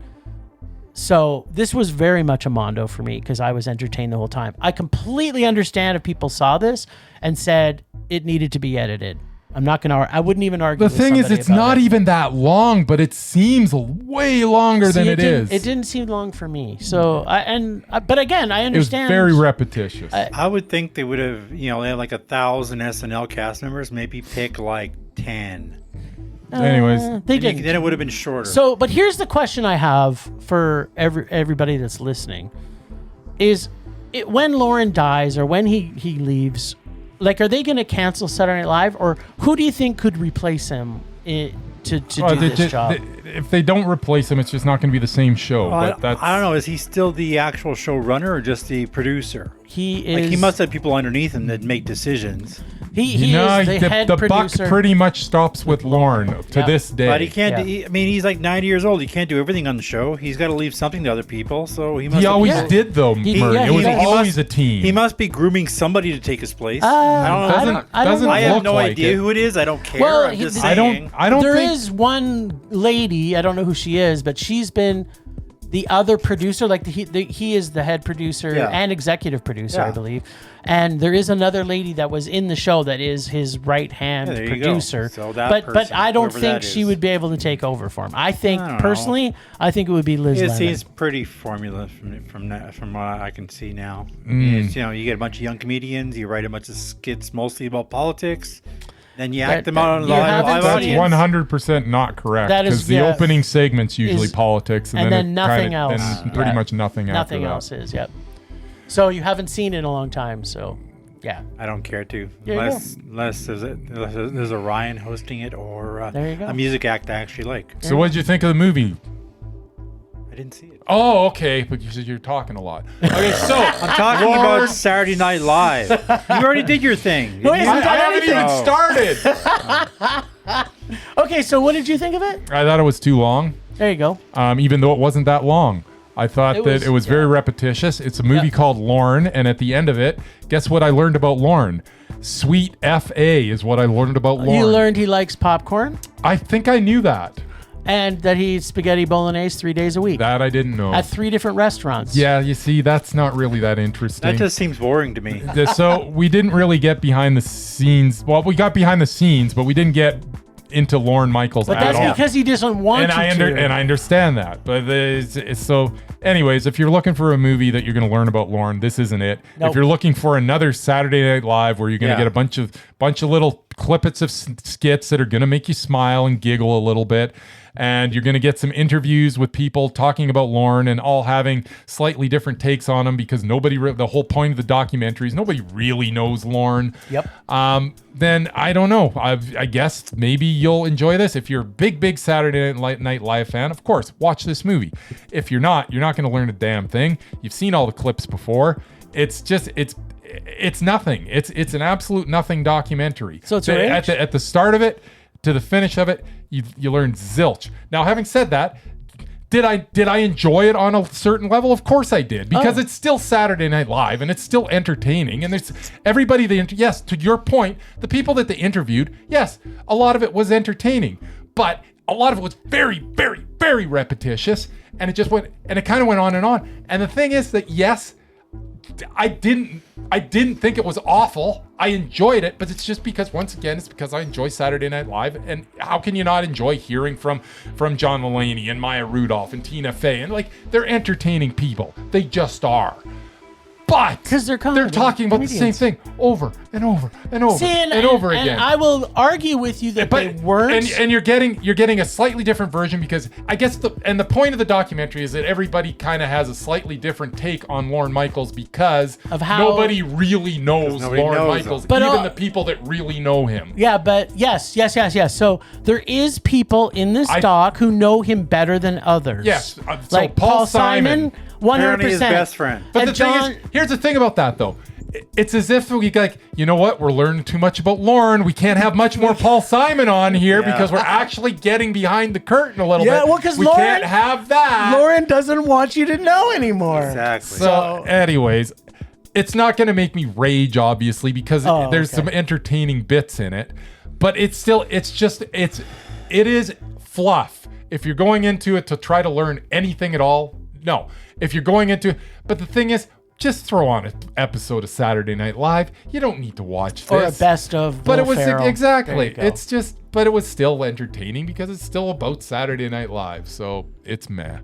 So this was very much a mondo for me because I was entertained the whole time. I completely understand if people saw this and said it needed to be edited. I wouldn't even argue. The thing is, it's not even that long, but it seems way longer than it is. It didn't seem long for me. So, but again, I understand. It was very repetitious. I would think they would have, they had like 1,000 SNL cast members, maybe pick like 10. Anyways, they didn't. Then it would have been shorter. So, but here's the question I have for everybody that's listening: is it when Lorne dies or when he leaves? Like, are they going to cancel Saturday Night Live, or who do you think could replace him to do this job? If they don't replace him, it's just not going to be the same show. I don't know. Is he still the actual showrunner or just the producer? He is. Like, he must have people underneath him that make decisions. He is the head producer. The buck pretty much stops with Lorne to this day. But he can't. He's like 90 years old. He can't do everything on the show. He's got to leave something to other people. So he must. He always did though. It was always a team. He must be grooming somebody to take his place. I don't know. I have no idea who it is. I don't care. Well, I'm just saying. I don't. There is one lady. I don't know who she is, but she's been the other producer. Like he is the head producer and executive producer, I believe. And there is another lady that was in the show that is his right hand producer. So but I don't think she would be able to take over for him. I think personally, I think it would be Liz Lemon. He's pretty formula from what I can see now. It's, you get a bunch of young comedians. You write a bunch of skits mostly about politics. Then you act them out on live audience. That's 100% not correct. Because the opening segment's usually politics, and then nothing else. And pretty much nothing after Nothing else is. Yep. So you haven't seen it in a long time. So, yeah. I don't care to. Unless there's a Ryan hosting it or a music act I actually like. So what did you think of the movie? I didn't see it. Oh, okay. But you said you're talking a lot. Okay, so I'm talking about Saturday Night Live. You already did your thing. No, I haven't even started. Okay, so what did you think of it? I thought it was too long. There you go. Even though it wasn't that long. I thought it was very repetitious. It's a movie called Lorne, and at the end of it, guess what I learned about Lorne? Sweet F.A. is what I learned about Lorne. You learned he likes popcorn? I think I knew that. And that he eats spaghetti bolognese 3 days a week. That I didn't know. At 3 different restaurants. Yeah, you see, that's not really that interesting. That just seems boring to me. So we didn't really get behind the scenes. Well, we got behind the scenes, but we didn't get into Lorne Michaels But at all. that's because he doesn't want and you to. And I understand that. But so, anyways, if you're looking for a movie that you're going to learn about Lorne, this isn't it. Nope. If you're looking for another Saturday Night Live where you're going to get a bunch of little clippets of skits that are going to make you smile and giggle a little bit, and you're going to get some interviews with people talking about Lorne and all having slightly different takes on him because the whole point of the documentary is nobody really knows Lorne. Yep. Then I don't know. I guess maybe you'll enjoy this. If you're a big Saturday Night Live fan, of course, watch this movie. If you're not going to learn a damn thing. You've seen all the clips before. It's nothing. It's an absolute nothing documentary. So it's at the start of it to the finish of it, you learn zilch. Now, having said that, did I enjoy it on a certain level? Of course I did, because it's still Saturday Night Live and it's still entertaining. And there's everybody yes, to your point, the people that they interviewed, yes, a lot of it was entertaining, but a lot of it was very, very, very repetitious, and it kind of went on and on. And the thing is that yes, I didn't think it was awful. I enjoyed it, but it's just because, once again, it's because I enjoy Saturday Night Live. And how can you not enjoy hearing from John Mulaney and Maya Rudolph and Tina Fey? And they're entertaining people. They just are. But because they're talking about the same thing over and over and over and over again. And I will argue with you that they weren't. And you're getting a slightly different version, because I guess the point of the documentary is that everybody kind of has a slightly different take on Lorne Michaels because of how nobody really knows Lorne Michaels, but even the people that really know him. Yeah, but yes. So there is people in this doc who know him better than others. Yes, like Paul Simon. 100%. His best friend. But here's the thing about that, though. It's as if we you know what? We're learning too much about Lorne. We can't have much more Paul Simon on here because we're actually getting behind the curtain a little bit. Yeah, well, because we can't have that. Lorne doesn't want you to know anymore. Exactly. So anyways, it's not going to make me rage, obviously, because there's some entertaining bits in it. But it is fluff. If you're going into it to try to learn anything at all, no. If you're going into it, but the thing is, just throw on an episode of Saturday Night Live. You don't need to watch this. Or a best of But it was Ferrell. exactly. But it was still entertaining because it's still about Saturday Night Live. So it's meh.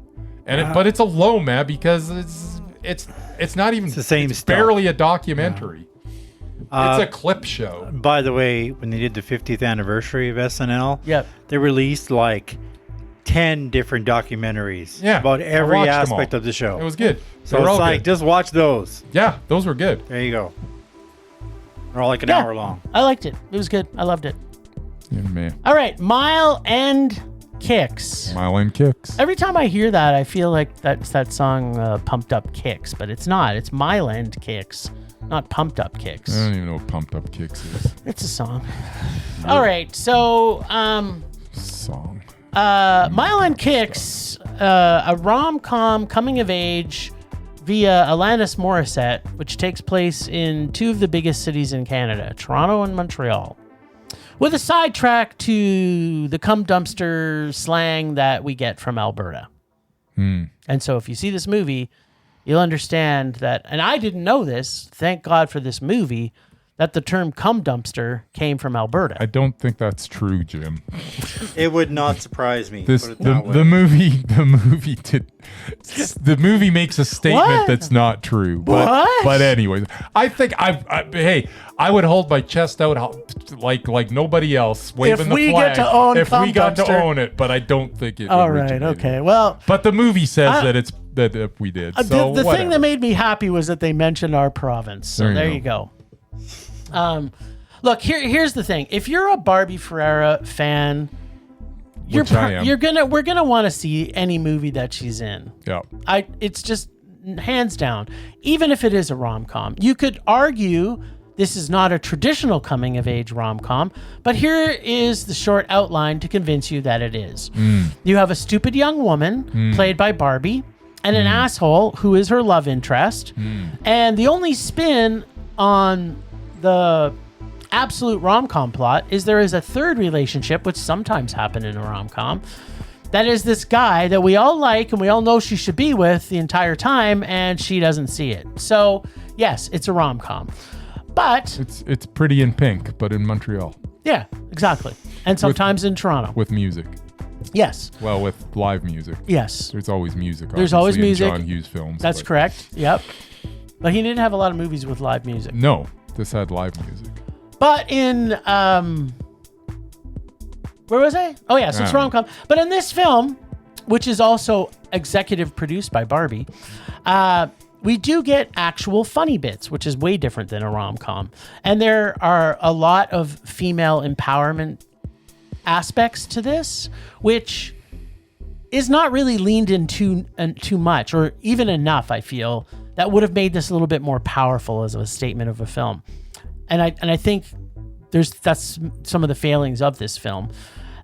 But it's a low meh because it's not even. It's the same it's stuff. Barely a documentary. It's a clip show. By the way, when they did the 50th anniversary of SNL, they released 10 different documentaries about every aspect of the show. It was good. So it's good. Just watch those. Yeah, those were good. There you go. They're all an hour long. I liked it. It was good. I loved it. Yeah, man. All right, Mile End Kicks. Mile End Kicks. Every time I hear that, I feel like that's that song Pumped Up Kicks, but it's not. It's Mile End Kicks, not Pumped Up Kicks. I don't even know what Pumped Up Kicks is. It's a song. All right, so song. Mile End Kicks, a rom-com coming of age via Alanis Morissette, which takes place in two of the biggest cities in Canada, Toronto and Montreal, with a sidetrack to the cum dumpster slang that we get from Alberta. And so if you see this movie, you'll understand that, and I didn't know this, thank God for this movie, that the term cum dumpster came from Alberta. I don't think that's true, Jim. It would not surprise me. The movie makes a statement that's not true. But anyways, I think I would hold my chest out like nobody else, waving the flag if we got to own it. But I don't think it. All right. Okay. Well, but the movie says that we did. So the thing that made me happy was that they mentioned our province. So there you go. Look, here's the thing. If you're a Barbie Ferreira fan, we're gonna want to see any movie that she's in. Yeah. It's just hands down. Even if it is a rom-com, you could argue this is not a traditional coming of age rom-com, but here is the short outline to convince you that it is. You have a stupid young woman played by Barbie and an asshole who is her love interest, and the only spin on the absolute rom-com plot is there is a third relationship, which sometimes happen in a rom-com, that is this guy that we all like and we all know she should be with the entire time, and she doesn't see it. So yes, it's a rom-com, but it's Pretty in Pink, but in Montreal. Yeah, exactly. And sometimes in Toronto. With music. Yes. Well, with live music. Yes. There's always music. There's always obviously, music. in John Hughes films. That's correct. Yep. But he didn't have a lot of movies with live music. No, this had live music. But in where was I? Oh yeah, so it's rom-com. But in this film, which is also executive produced by Barbie, we do get actual funny bits, which is way different than a rom-com. And there are a lot of female empowerment aspects to this, which is not really leaned into too much, or even enough, I feel, that would have made this a little bit more powerful as a statement of a film. And I think that's some of the failings of this film.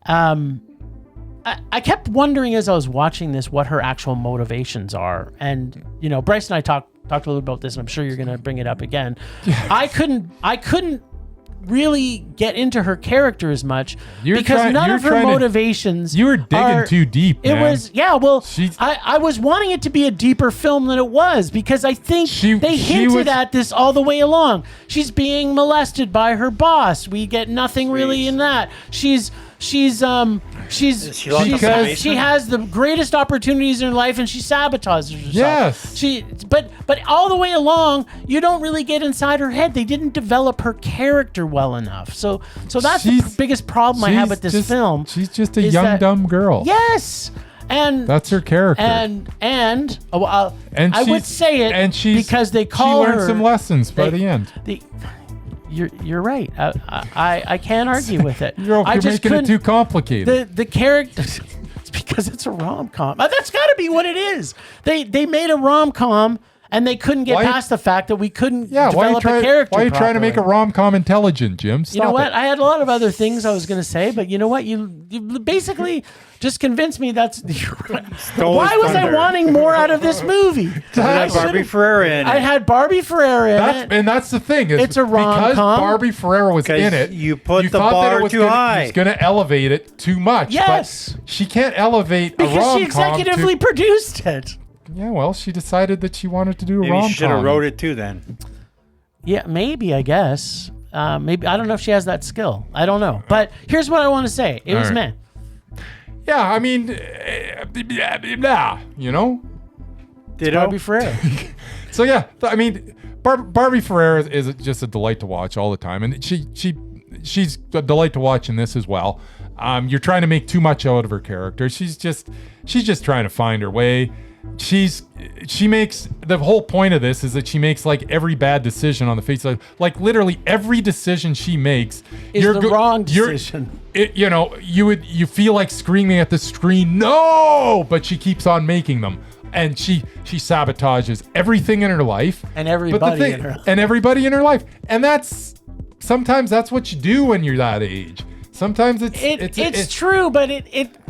I kept wondering as I was watching this what her actual motivations are. And, you know, Bryce and I talked a little about this, and I'm sure you're going to bring it up again. Yeah. I couldn't really get into her character as much because none of her motivations. You were digging too deep, man. It was, yeah, well, I was wanting it to be a deeper film than it was, because I think they hinted at this all the way along. She's being molested by her boss. We get nothing really in that. She has the greatest opportunities in her life, and she sabages herself. Yes. But all the way along, you don't really get inside her head. They didn't develop her character well enough. So that's the biggest problem I have with this film. She's just a young dumb girl. Yes. And that's her character. I would say it, and because they call her. She learned some lessons by the end. You're right. I can't argue with it. You're making it too complicated. The character. It's because it's a rom-com. That's got to be what it is. They made a rom-com, and they couldn't get past the fact that we couldn't develop a character. Why are you trying to make a rom-com intelligent, Jim? Stop you know what? it. I had a lot of other things I was going to say, but you know what? You basically just convinced me that's. Why was I wanting more out of this movie? I had Barbie Ferreira in it. I had Barbie Ferreira in it. And that's the thing. It's a rom-com. Because Barbie Ferreira was in it. You put the bar too high. He's going to elevate it too much. Yes. But she can't elevate a rom-com. Because she executively produced it. Yeah, well, she decided that she wanted to do a rom-com. Maybe she should have wrote it too then. Yeah, maybe, I guess. Maybe I don't know if she has that skill. I don't know. But here's what I want to say. It was meh. Yeah, I mean, you know? Barbie Ferreira. So, yeah, I mean, Barbie Ferreira is just a delight to watch all the time. And she's a delight to watch in this as well. You're trying to make too much out of her character. She's just trying to find her way. She makes the whole point of this is that she makes like every bad decision on the face of like literally every decision she makes is the wrong decision. You feel like screaming at the screen, no, but she keeps on making them, and she sabotages everything in her life and everybody in her life, and sometimes that's what you do when you're that age. Sometimes it's true, but they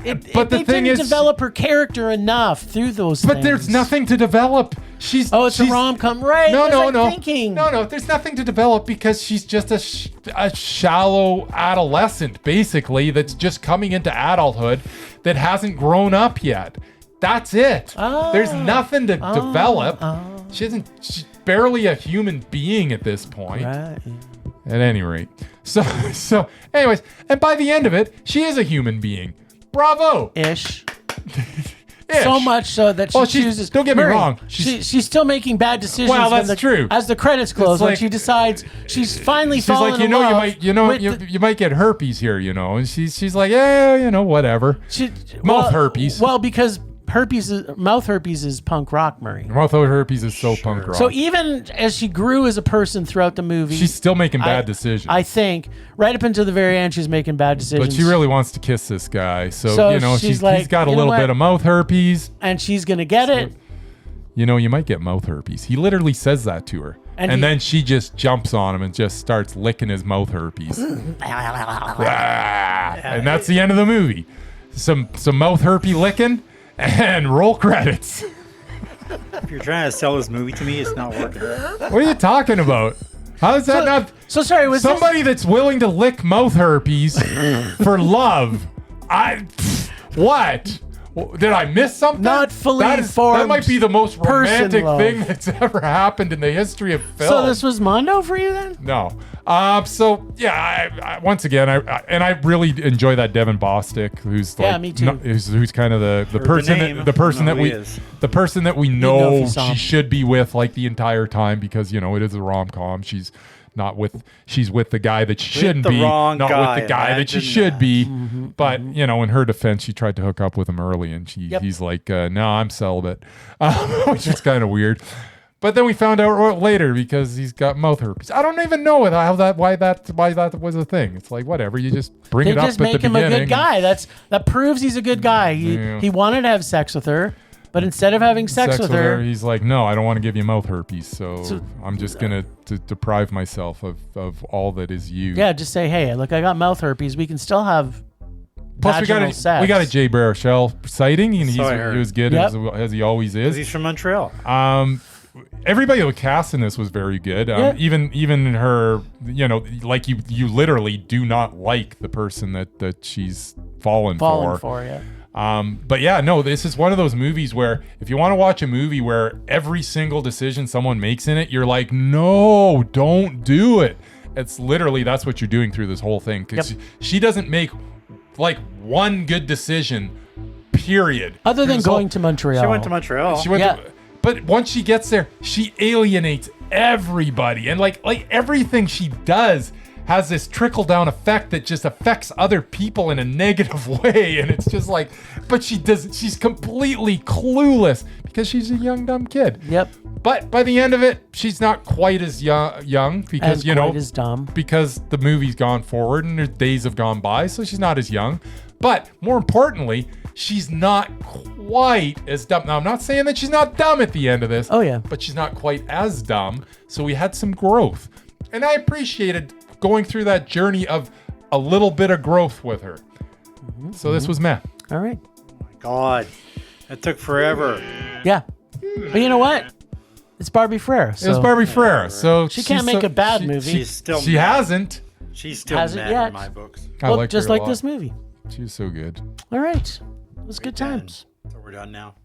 didn't develop her character enough through those things. But there's nothing to develop. She's a rom-com, right? No. Thinking. No. There's nothing to develop because she's just a shallow adolescent, basically, that's just coming into adulthood that hasn't grown up yet. That's it. There's nothing to develop. She's barely a human being at this point. Right. At any rate. So anyways, and by the end of it, she is a human being. Bravo. Ish. So much so that she chooses. Don't get me wrong. She's still making bad decisions. Well, that's true. As the credits close, when she decides she's finally fallen in love. You might get herpes here, and she's like, yeah, whatever. Mouth herpes. Well, because mouth herpes is punk rock, Murray. Mouth herpes is so punk rock. So even as she grew as a person throughout the movie, she's still making bad decisions. I think right up until the very end, she's making bad decisions. But she really wants to kiss this guy, so he's got a little bit of mouth herpes, and she's gonna get it. You might get mouth herpes. He literally says that to her, and then she just jumps on him and just starts licking his mouth herpes. And that's the end of the movie. Some mouth herpes licking. And roll credits. If you're trying to sell this movie to me, it's not working. What are you talking about? How is that not? So sorry, was somebody that's willing to lick mouth herpes for love? What? Did I miss something? Not fully That formed might be the most person romantic love. thing that's ever happened in the history of film. So this was Mondo for you then? No. So yeah, I once again, I really enjoy that Devin Bostick, who's like, me too. who's kind of the Heard person the name. that the person No, that he we is. the person that we know if know you saw she him. should be with like the entire time, because you know it is a rom-com. She's with the guy that she shouldn't the be, wrong not guy. with the guy that she Imagine should that. be. Mm-hmm, But you know, in her defense, she tried to hook up with him early, and he's like, "No, I'm celibate," which is kind of weird. But then we found out later because he's got mouth herpes. I don't even know why that was a thing. It's like whatever, you just bring They it up just at make the him a beginning. good guy. That proves he's a good guy. Yeah. He wanted to have sex with her, but instead of having sex with her, he's like, no, I don't want to give you mouth herpes, so I'm just gonna deprive myself of all that is you. yeah, just say, hey, look, I got mouth herpes. We can still have Plus, vaginal sex. we got a Jay Baruchel sighting, and So I heard. he was good Yep. as he always is. He's from Montreal. Everybody who cast in this was very good. Yeah. Even in her, you know, like you literally do not like the person that she's fallen for yeah. But yeah, no, this is one of those movies where if you want to watch a movie where every single decision someone makes in it, you're like, no, don't do it. It's literally, that's what you're doing through this whole thing. Because she doesn't make like one good decision, period. Other than This whole- going to Montreal. She went to Montreal. She went Yeah. but once she gets there, she alienates everybody. And like everything she does has this trickle down effect that just affects other people in a negative way. And it's just like, but she's completely clueless because she's a young, dumb kid. Yep. But by the end of it, she's not quite as young because, And you know, quite as dumb. because the movie's gone forward and her days have gone by. So she's not as young. But more importantly, she's not quite as dumb. Now, I'm not saying that she's not dumb at the end of this. Oh, yeah. But she's not quite as dumb. So we had some growth. And I appreciated going through that journey of a little bit of growth with her. So this was meh. All right. God, that took forever. Yeah. But you know what? It's Barbie Ferreira. It was Barbie Ferreira. So She can't make a bad movie. She's still She mad. hasn't. She's still Hasn't mad yet. in my books. I Well, liked just her a like lot. this movie. She's so good. All right. It was good Done. times. So we're done now.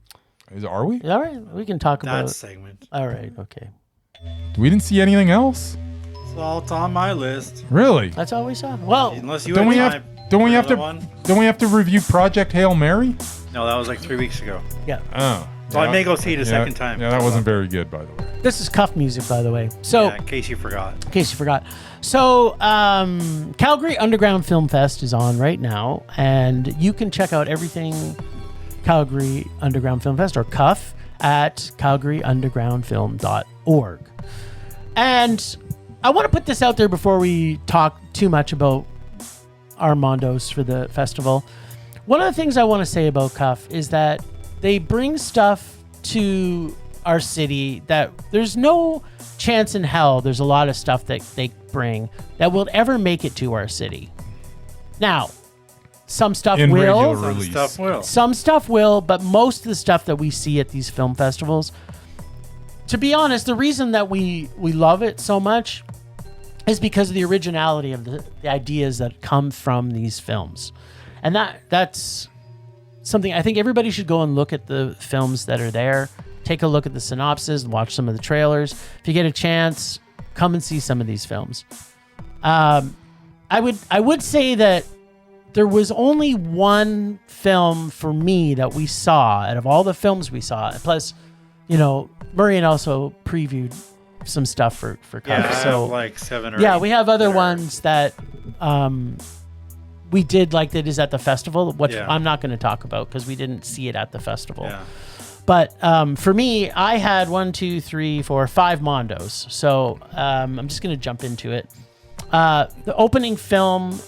Are we? All right. We can talk about That it. segment. All right. Okay. We didn't see anything else? So it's on my list. Really? That's all we saw. Well, Unless you Don't had we have time don't we for have to another one. don't we have to review Project Hail Mary? No, that was like 3 weeks ago. yeah. Oh. So I may go see it a second time. Yeah, that wasn't very good, by the way. This is cuff music, by the way. So, Yeah, in case you forgot. in case you forgot. So, Calgary Underground Film Fest is on right now, and you can check out everything Calgary Underground Film Fest, or CUF, at calgaryundergroundfilm.org. And I want to put this out there before we talk too much about Armando's for the festival. One of the things I want to say about CUF is that they bring stuff to our city that there's no chance in hell there's a lot of stuff that they bring that will ever make it to our city. Now, some stuff In will, regular Some release. stuff will. some stuff will, but most of the stuff that we see at these film festivals, to be honest, the reason that we love it so much is because of the originality of the ideas that come from these films. And that's something I think everybody should go and look at the films that are there. Take a look at the synopsis and watch some of the trailers. If you get a chance, come and see some of these films. I would say that there was only one film for me that we saw out of all the films we saw. Plus, you know, Murray also previewed some stuff for CUF. Yeah, I so have like 7 or yeah, 8 we have other that are- ones that we did like that is at the festival, which Yeah. I'm not going to talk about because we didn't see it at the festival. Yeah. But for me, I had 5 Mondos. So I'm just going to jump into it. The opening film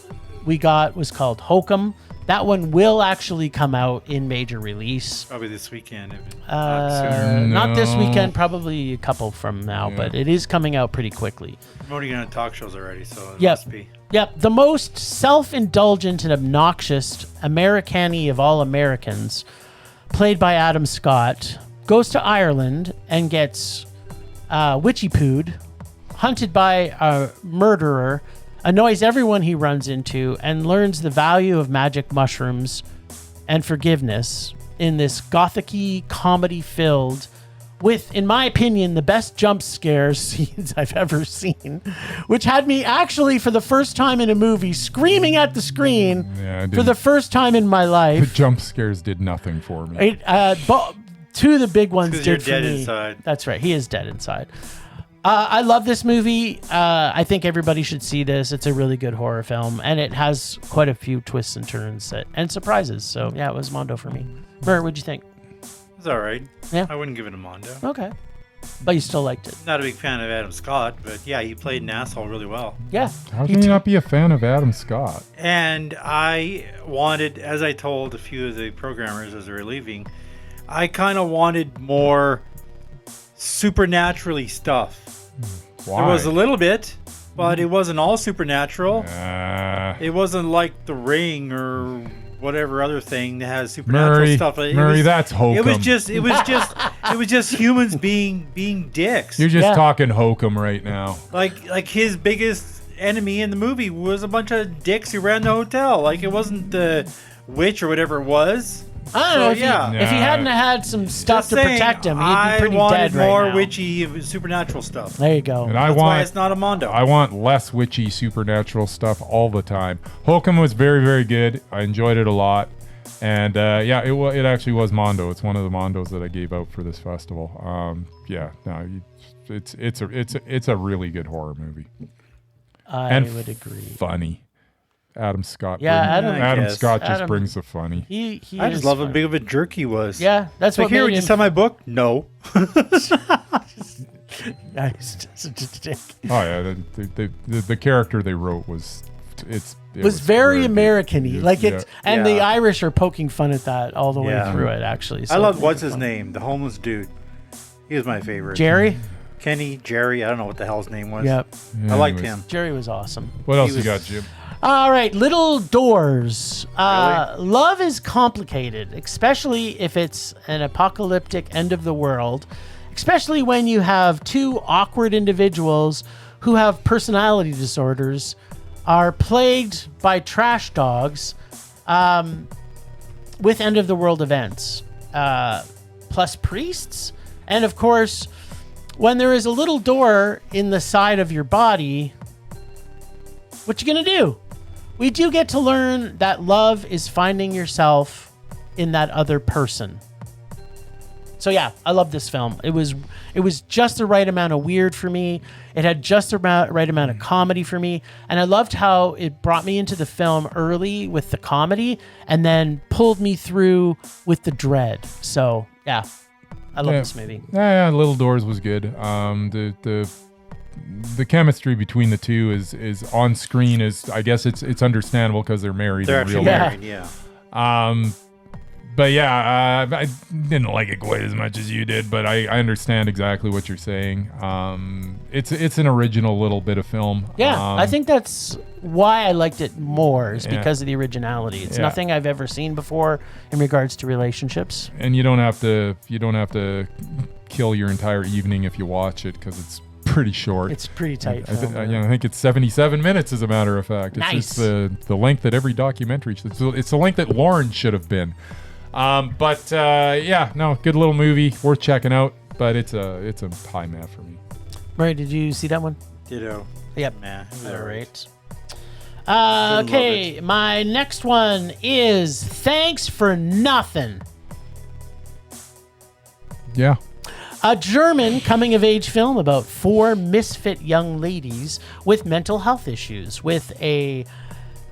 we got was called Hokum. That one will actually come out in major release. Probably this weekend. If not sooner. Not this No. weekend, probably a couple from now, Yeah. but it is coming out pretty quickly. I'm already going to talk shows already, so it Yep. must be. Yep, the most self-indulgent and obnoxious American-y of all Americans, played by Adam Scott, goes to Ireland and gets witchy-pooed, hunted by a murderer, annoys everyone he runs into, and learns the value of magic mushrooms and forgiveness in this gothic-y comedy filled with, in my opinion, the best jump scare scenes I've ever seen, which had me actually, for the first time in a movie, screaming at the screen for the first time in my life. The jump scares did nothing for me. Two of the big ones did for dead me. inside. That's right. He is dead inside. I love this movie. I think everybody should see this. It's a really good horror film, and it has quite a few twists and turns and surprises. So, yeah, it was Mondo for me. Mur, what'd you think? It's all right. Yeah. I wouldn't give it a Mondo. Okay. But you still liked it. Not a big fan of Adam Scott, but yeah, he played an asshole really well. Yeah. How can you not be a fan of Adam Scott? And I wanted, as I told a few of the programmers as they were leaving, I kind of wanted more supernaturally stuff. Why? There was a little bit, but it wasn't all supernatural. It wasn't like The Ring or whatever other thing that has supernatural stuff. Murray, that's hokum. It was just humans being dicks. You're just talking hokum right now. Like his biggest enemy in the movie was a bunch of dicks who ran the hotel. Like, it wasn't the witch or whatever it was. I don't know. If he hadn't had some stuff to protect him, he'd be pretty dead right now. I wanted more witchy supernatural stuff. There you go. And That's why it's not a Mondo. I want less witchy supernatural stuff all the time. Hokum was very, very good. I enjoyed it a lot. And it actually was Mondo. It's one of the Mondos that I gave out for this festival. It's a really good horror movie. I would agree. Funny. Adam Scott. Yeah, Adam Scott just brings the funny. I just love how big of a jerk he was. Yeah, that's what here. made Would you him. sell my book? No. Nice. Such a dick. Oh yeah, the character they wrote was very American-y. And the Yeah. Irish are poking fun at that all the way Yeah. through it. Actually, I loved what's his name, the homeless dude. He was my favorite. Jerry. Kenny, Jerry. I don't know what the hell his name was. Yep. Yeah, I liked anyways. him. Jerry was awesome. What else you got, Jim? All right, Little Doors. Really? Love is complicated, especially if it's an apocalyptic end of the world, especially when you have two awkward individuals who have personality disorders, are plagued by trash dogs with end of the world events, plus priests. And of course, when there is a little door in the side of your body, what you gonna do? We do get to learn that love is finding yourself in that other person. So yeah, I love this film. It was just the right amount of weird for me. It had just the right amount of comedy for me. And I loved how it brought me into the film early with the comedy and then pulled me through with the dread. So yeah, I love this movie. Yeah, Little Doors was good. The chemistry between the two is on screen is, I guess it's understandable because they're married. They're in actually real married, yeah. But yeah, I didn't like it quite as much as you did, but I understand exactly what you're saying. It's an original little bit of film. Yeah, I think that's why I liked it more, is because of the originality. It's nothing I've ever seen before in regards to relationships. And you don't have to kill your entire evening if you watch it, because it's pretty short. It's pretty tight. I think it's 77 minutes, as a matter of fact. Nice. It's the length that every documentary. It's the length that Lorne should have been. Good little movie, worth checking out. But it's a high math for me. Murray, did you see that one? Ditto. Yep. Nah. All right. Okay, my next one is Thanks for Nothing. Yeah. A German coming-of-age film about 4 misfit young ladies with mental health issues, with a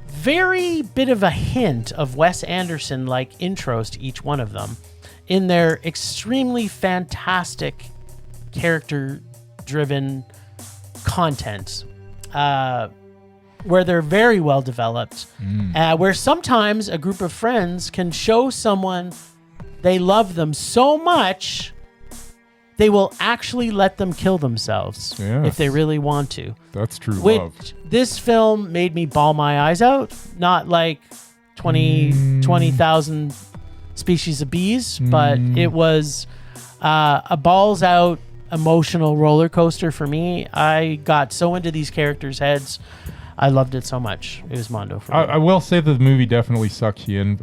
very bit of a hint of Wes Anderson-like intros to each one of them in their extremely fantastic character-driven content, where they're very well developed, where sometimes a group of friends can show someone they love them so much they will actually let them kill themselves if they really want to. That's true love. This film made me bawl my eyes out. Not like 20,000 species of bees, but it was a balls out emotional roller coaster for me. I got so into these characters' heads. I loved it so much. It was Mondo for me. I will say that the movie definitely sucks you in.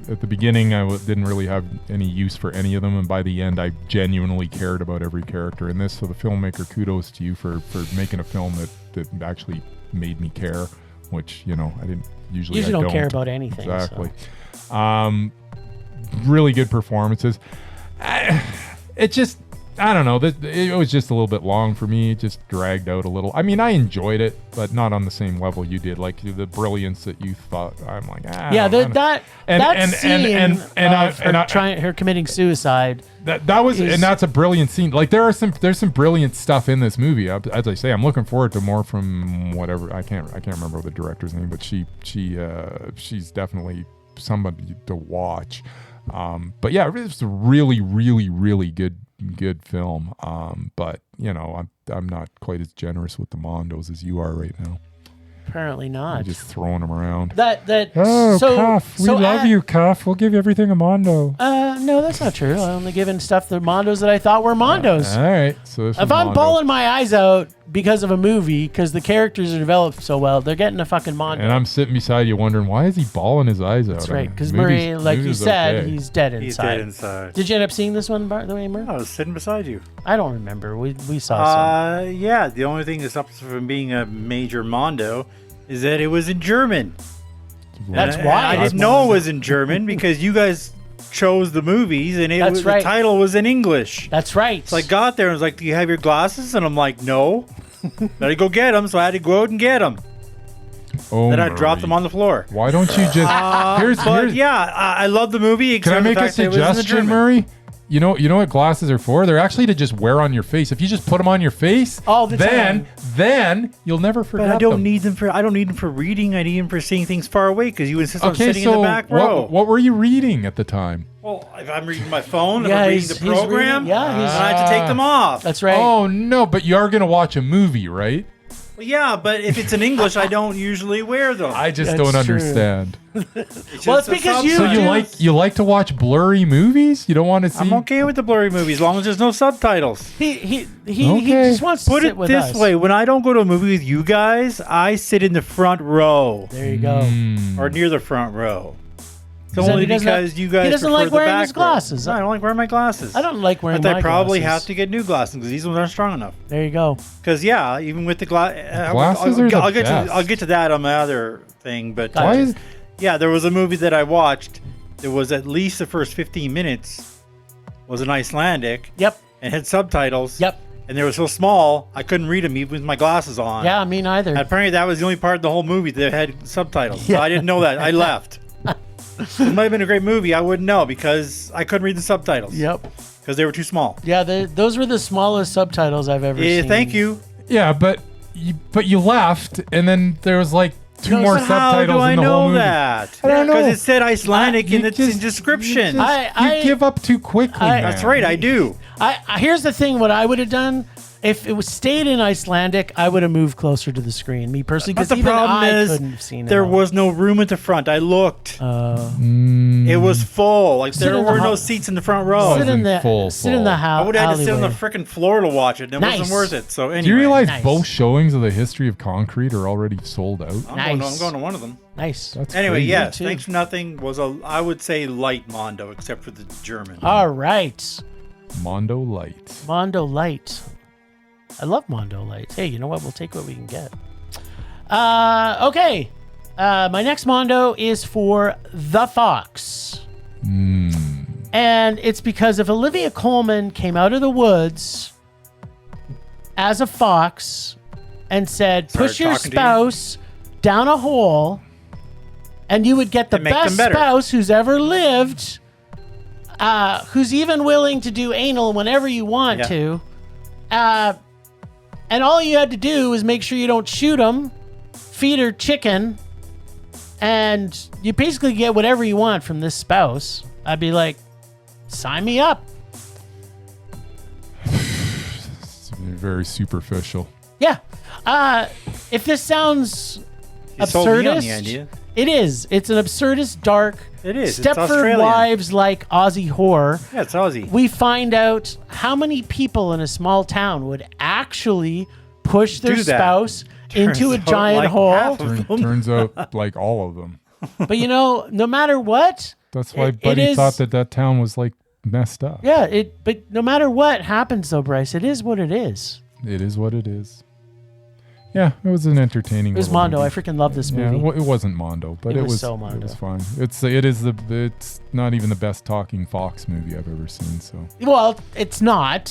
At the beginning, I didn't really have any use for any of them, and by the end, I genuinely cared about every character in this. So the filmmaker, kudos to you for making a film that actually made me care, which, I didn't usually. You don't care about anything. Exactly. So. Really good performances. It just, I don't know. It was just a little bit long for me. It just dragged out a little. I mean, I enjoyed it, but not on the same level you did. Like the brilliance that you thought. I'm like, yeah, that scene of her committing suicide. That's a brilliant scene. Like there's some brilliant stuff in this movie. As I say, I'm looking forward to more from whatever. I can't remember the director's name, but she's definitely somebody to watch. But yeah, it's a really, really, really good film. But I'm not quite as generous with the Mondos as you are right now. Apparently not. I'm just throwing them around. Cuff. We love you, Cuff. We'll give you everything a Mondo. No, that's not true. I only given stuff the Mondos that I thought were Mondos. All right. So if I'm bawling my eyes out because of a movie, because the characters are developed so well, they're getting a fucking Mondo. And I'm sitting beside you wondering, why is he bawling his eyes out? That's right, because Murray, like you said, he's dead inside. He's dead inside. Did you end up seeing this one, by the way, Murray? I was sitting beside you. I don't remember. We saw some. Yeah, the only thing that stops it from being a major Mondo is that it was in German. That's why. I didn't know it was in German because you guys chose the movies and the title was in English. That's right. So I got there and was like, do you have your glasses? And I'm like, no. Gotta go get them. So I had to go out and get them. Oh, then I dropped them on the floor. Why don't you just... I love the movie. Can I make a suggestion, Murray? You know what glasses are for? They're actually to just wear on your face. If you just put them on your face, all the time, then you'll never forget them. I don't need them for reading. I need them for seeing things far away because you insist on sitting in the back row. What were you reading at the time? Well, if I'm reading my phone, if I'm reading the program, I have to take them off. That's right. Oh, no, but you are going to watch a movie, right? Well, yeah, but if it's in English, I don't usually wear them. I just don't understand. It's because you like to watch blurry movies? You don't want to see... I'm okay with the blurry movies as long as there's no subtitles. He just wants to sit with us. Put it this way, when I don't go to a movie with you guys, I sit in the front row. There you go. Or near the front row. It's only because you guys doesn't like wearing his glasses. No, I don't like wearing my glasses. I don't like wearing my glasses. But I probably have to get new glasses because these ones aren't strong enough. There you go. Because even with the glasses, I'll get to that on my other thing. But there was a movie that I watched. There was at least the first 15 minutes was in Icelandic. Yep. And had subtitles. Yep. And they were so small, I couldn't read them even with my glasses on. Yeah, me neither. And apparently that was the only part of the whole movie that had subtitles. Yeah. So I didn't know that. I left. It might have been a great movie. I wouldn't know because I couldn't read the subtitles. Yep. Because they were too small. Yeah, those were the smallest subtitles I've ever seen. Thank you. Yeah, but you left, and then there was like two more subtitles in the whole movie. That? I don't know. Because it said Icelandic in the description. You give up too quickly. That's right, I do. Here's the thing, what I would have done. If it was stayed in Icelandic, I would have moved closer to the screen. Me personally, because even I couldn't have seen it. There was no room at the front. I looked. It was full. Like there were no seats in the front row. Sit in the house. I would have had to sit on the freaking floor to watch it. And it wasn't worth it. So anyway. Do you realize both showings of the History of Concrete are already sold out? I'm going to one of them. Nice. Anyway, yes. Thanks for Nothing was I would say light Mondo, except for the German. All right. Mondo Light. Mondo Light. I love Mondo Lights. Hey, you know what? We'll take what we can get. Okay. My next Mondo is for The Fox. And it's because if Olivia Colman came out of the woods as a fox and said, push your spouse down a hole, and you would get the best spouse who's ever lived, who's even willing to do anal whenever you want to, and all you had to do was make sure you don't shoot them, feed her chicken, and you basically get whatever you want from this spouse. I'd be like, sign me up. It's very superficial. Yeah. If this sounds absurdist, it is. It's an absurdist, dark. It is. Stepford Wives like Aussie horror. Yeah, it's Aussie. We find out how many people in a small town would actually push their spouse into a out giant like hole. half of them. Turns out like all of them. But no matter what, That's why it Buddy is- thought that town was like messed up. yeah, but no matter what happens though, Bryce, it is what it is. It is what it is. Yeah, it was an entertaining. It was little Mondo. I movie. freaking love this Yeah, movie. it wasn't Mondo, but It it was was so Mondo. It was fine. It's not even the best talking Fox movie I've ever seen. So Well, it's not.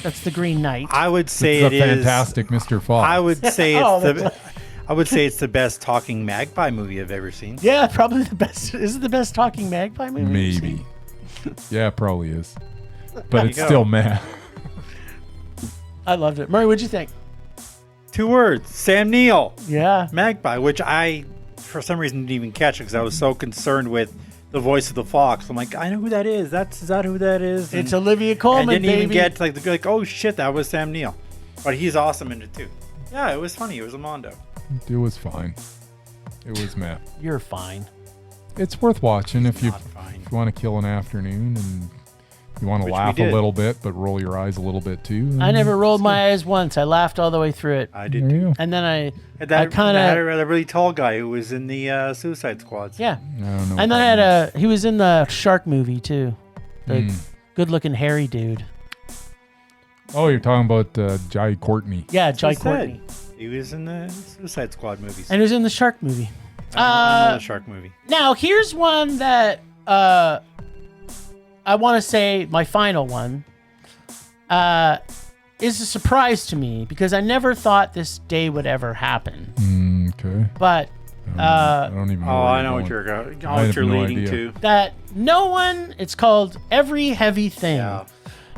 That's the Green Knight. I would say it's it a is. fantastic Mr. Fox. I would say Oh, it's the best talking magpie movie I've ever seen. Yeah, probably the best. Is it the best talking magpie movie? you've Maybe. seen? Yeah, it probably is. But it's you go. still mad. I loved it. Murray, what'd you think? 2 words. Sam Neill. Yeah. Magpie, which I, for some reason, didn't even catch because I was so concerned with the voice of the fox. I'm like, I know who that is. Is that who that is? It's Olivia Colman, and didn't baby. even get like, oh shit, that was Sam Neill. But he's awesome in it too. Yeah, it was funny. It was a Mondo. It was fine. It was mad. You're fine. It's worth watching if you Not fine. want to kill an afternoon and you want to Which we laugh a did. little bit, but roll your eyes a little bit too. I never rolled my eyes once. I laughed all the way through it. I There did. you go. And then I That kind had of, a really tall guy who was in the Suicide Squads. yeah. I don't know. And then I had he was in the Shark movie too. The Hmm. good looking hairy dude. Oh, you're talking about Jai Courtney. Yeah, Jai That's what I said. Courtney. He was in the Suicide Squad movies. And he was in the Shark movie. I know the shark movie. Now, here's one that I want to say, my final one, is a surprise to me because I never thought this day would ever happen. Okay. But I don't even know. Oh, where I know you're what going. you're going. I have What you're no leading idea. to. that no one, it's called Every Heavy Thing. Yeah.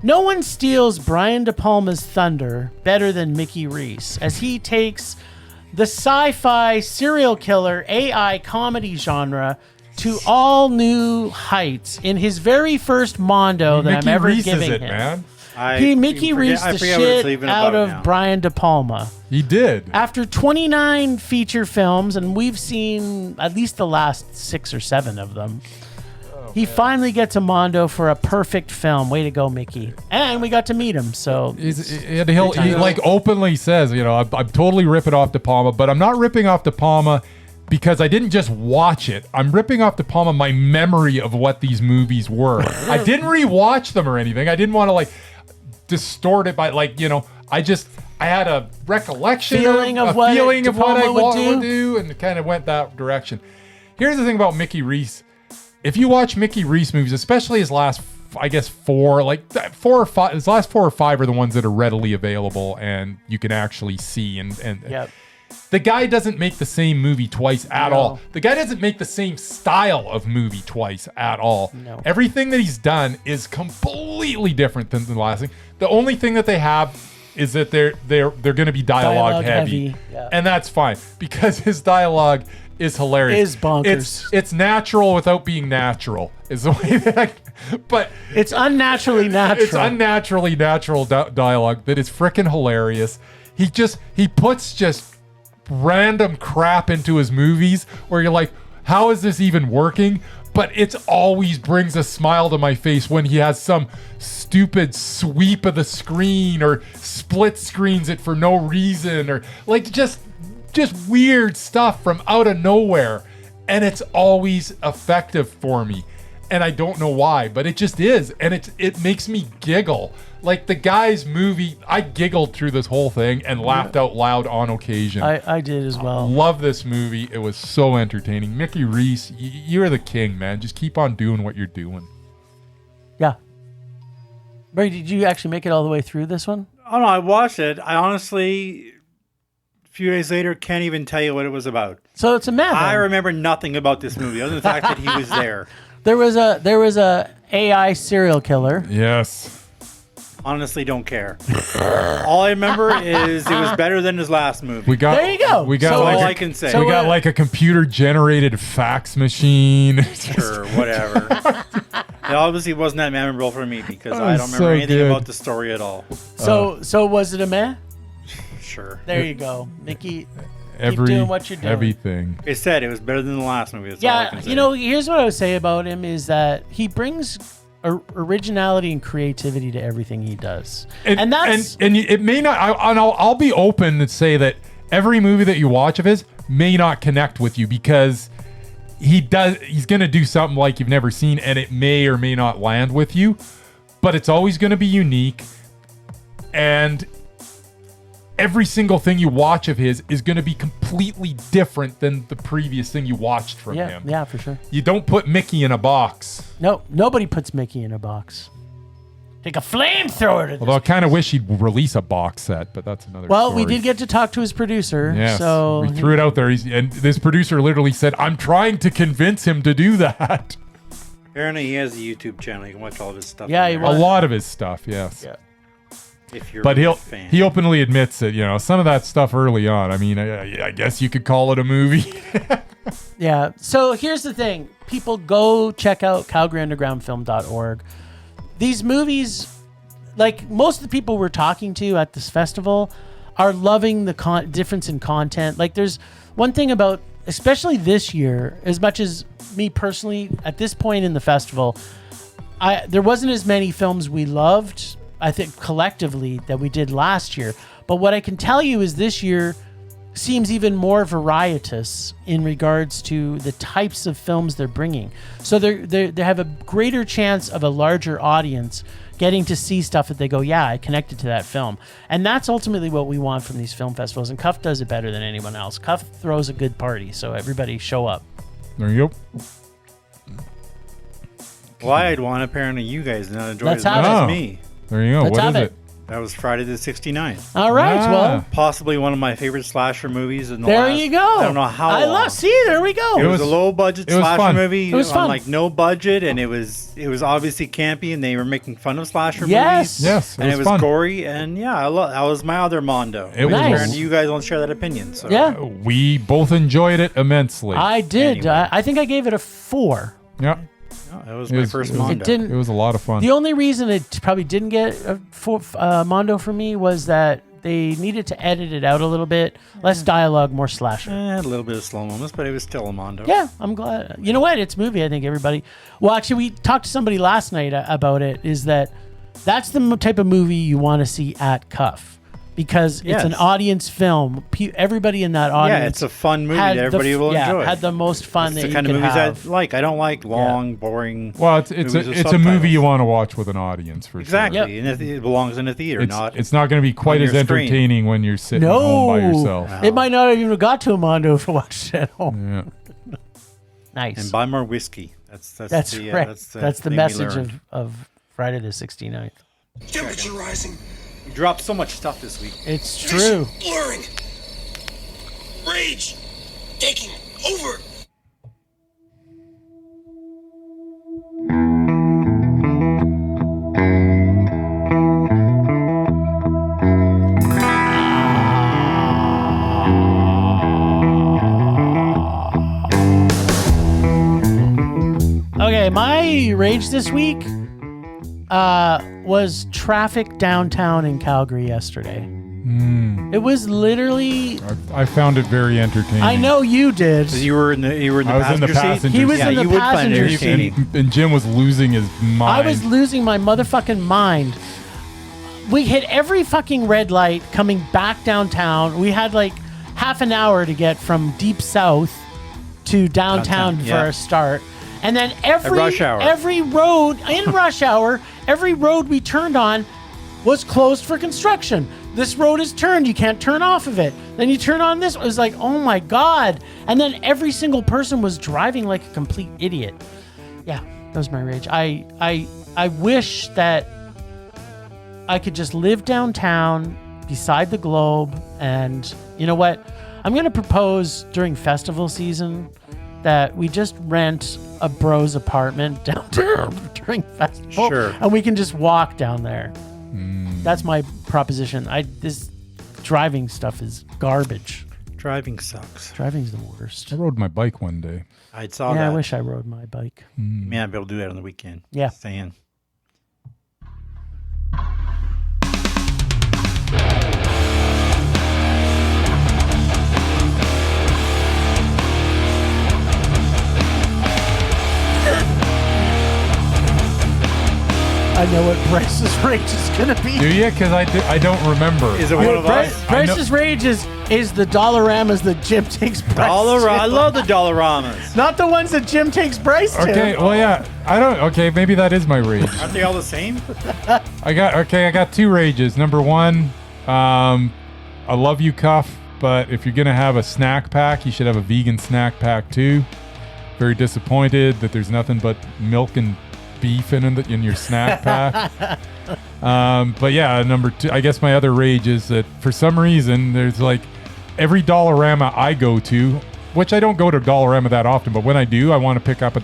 No one steals Brian De Palma's thunder better than Mickey Reese as he takes the sci-fi serial killer AI comedy genre to all new heights in his very first Mondo that Mickey I'm ever Reese giving is it, him. man. Mickey Reese the forget what it's shit even out about of now. Brian De Palma. He did. After 29 feature films, and we've seen at least the last 6 or 7 of them, he finally gets a Mondo for a perfect film. Way to go, Mickey. And we got to meet him, so... He like openly says, I'm totally ripping off De Palma, but I'm not ripping off De Palma because I didn't just watch it. I'm ripping off De Palma my memory of what these movies were. I didn't rewatch them or anything. I didn't want to distort it by I had a recollection Feeling of a what feeling De of what I Palma would would do? do, and kind of went that direction. Here's the thing about Mickey Reese. If you watch Mickey Reese movies, especially his last, I guess 4, 4 or 5, his last 4 or 5 are the ones that are readily available and you can actually see. And Yep. the guy doesn't make the same movie twice at No. all. The guy doesn't make the same style of movie twice at all. No. Everything that he's done is completely different than the last thing. The only thing that they have is that they're going to be dialogue heavy. Yeah. And that's fine because his dialogue is hilarious. Is bonkers. It's natural without being natural. Is the way that but It's unnaturally natural. it's unnaturally natural dialogue that is freaking hilarious. He puts just random crap into his movies where you're like, how is this even working? But it always brings a smile to my face when he has some stupid sweep of the screen or split screens it for no reason or just weird stuff from out of nowhere. And it's always effective for me. And I don't know why, but it just is. And it makes me giggle. Like the guy's movie, I giggled through this whole thing and laughed out loud on occasion. I did as well. Love this movie. It was so entertaining. Mickey Reese, you're the king, man. Just keep on doing what you're doing. Yeah. Barry, did you actually make it all the way through this one? Oh no, I watched it. I honestly, a few days later, can't even tell you what it was about. So it's a man. I remember nothing about this movie other than the fact that he was there. There was a AI serial killer. Yes. Honestly, don't care. All I remember is it was better than his last movie. We got There you go. We got So like all a, I can say. so we got like a computer generated fax machine. Sure, whatever. It obviously wasn't that memorable for me because I don't so remember anything good. about the story at all. So was it a meh? Sure. There you go, Mickey. Every doing what you're doing. everything. Like I said, it was better than the last movie. That's all I Yeah, can say. here's what I would say about him is that he brings originality and creativity to everything he does, and that's and it may not. I'll be open to say that every movie that you watch of his may not connect with you because he's going to do something like you've never seen, and it may or may not land with you, but it's always going to be unique. And every single thing you watch of his is going to be completely different than the previous thing you watched from him. Yeah, for sure. You don't put Mickey in a box. No, nobody puts Mickey in a box. Take a flamethrower to this. Although I kind of wish he'd release a box set, but that's another Well, story. we did get to talk to his producer. Yes, So we threw it out there. And this producer literally said, I'm trying to convince him to do that. Apparently, he has a YouTube channel. You can watch all of his stuff. Yeah, on he there. A was. lot of his stuff, yes. Yeah. If you're But a fan. he openly admits that, some of that stuff early on, I mean, I guess you could call it a movie. Yeah. So here's the thing. People go check out CalgaryUndergroundFilm.org. These movies, like most of the people we're talking to at this festival, are loving the difference in content. Like there's one thing about, especially this year, as much as me personally, at this point in the festival, there wasn't as many films we loved, I think, collectively that we did last year. But what I can tell you is this year seems even more varietous in regards to the types of films they're bringing. So they have a greater chance of a larger audience getting to see stuff that they go, yeah, I connected to that film. And that's ultimately what we want from these film festivals. And Cuff does it better than anyone else. Cuff throws a good party, so everybody show up. There you go. Well, I had one. Apparently, you guys not enjoyed Let's it as have much it. as me. There you go. Let's What have is it. it? That was Friday the 69th. All right, Ah. well, Possibly one of my favorite slasher movies in the there last, you go. I don't know how long. See, there we go. It was was- a low budget it was slasher fun. movie. It was on fun. like no budget, and it was obviously campy, and they were making fun of slasher Yes. movies. Yes, And it was fun. gory, and yeah, that was my other Mondo. It was- Apparently you guys don't share that opinion. So Yeah, We both enjoyed it immensely. I did. Anyway. I think I gave it a 4. Yeah, no, that was It my was- first it was- Mondo. It didn't. it was a lot of fun. The only reason it probably didn't get a Mondo for me was that they needed to edit it out a little bit. Less dialogue, more slasher. A little bit of slow moments, but it was still a Mondo. Yeah, I'm glad. You know what? It's a movie. I think everybody. Well, actually, we talked to somebody last night about it. Is that's the type of movie you want to see at Cuff because it's an Yes. audience film. Everybody in that audience. Yeah, it's a fun movie had that everybody will enjoy. Had the most fun It's that the kind you of could movies have. I like. I don't like long, boring. Well, it's movies with a movie subtitles. you want to watch with an audience for Exactly, sure. and it belongs in a theater, It's not going to be quite on as your screen. entertaining when you're sitting at home by yourself. Wow. It might not have even got to a Mondo if I watched it at home. Yeah. Nice. And buy more whiskey. That's That's the, right. That's That's the thing we message learned. of Friday the 69th. Temperature rising. We dropped so much stuff this week. It's true. Blurring. Rage. Taking over. Okay, my rage this week was traffic downtown in Calgary yesterday. It was literally. I found it very entertaining. I know you did. 'Cause you were in the I was in the passenger passenger seat. He was yeah, in the you would find it passenger entertaining. seat. And Jim was losing his mind. I was losing my motherfucking mind. We hit every fucking red light coming back downtown. We had like half an hour to get from deep south to downtown for yeah. a start. And then every rush hour. every road in rush hour, every road we turned on was closed for construction. This road is turned, you can't turn off of it. Then you turn on this, it was like, oh my God. And then every single person was driving like a complete idiot. Yeah, that was my rage. I wish that I could just live downtown beside the Globe. And you know what? I'm going to propose during festival season that we just rent a bro's apartment downtown during festival. Sure. And we can just walk down there. That's my proposition. This driving stuff is garbage. Driving sucks. Driving's the worst. I rode my bike one day. I saw Yeah, that. I wish I rode my bike. You may not be able to do that on the weekend. Yeah. Just saying. know what Bryce's rage is gonna be. Do you? Because I don't remember. Is it one of us? Bryce's rage is the Dollaramas that Jim takes Bryce to. I love the Dollaramas. Not the ones that Jim takes Bryce to. Okay, well, yeah. I don't. Okay, maybe that is my rage. Aren't they all the same? I got 2 rages. Number 1, I love you, Cuff, but if you're gonna have a snack pack, you should have a vegan snack pack too. Very disappointed that there's nothing but milk and beef in your snack pack. But yeah, number 2, I guess my other rage is that for some reason there's like every Dollarama I go to, which I don't go to Dollarama that often, but when I do, I want to pick up a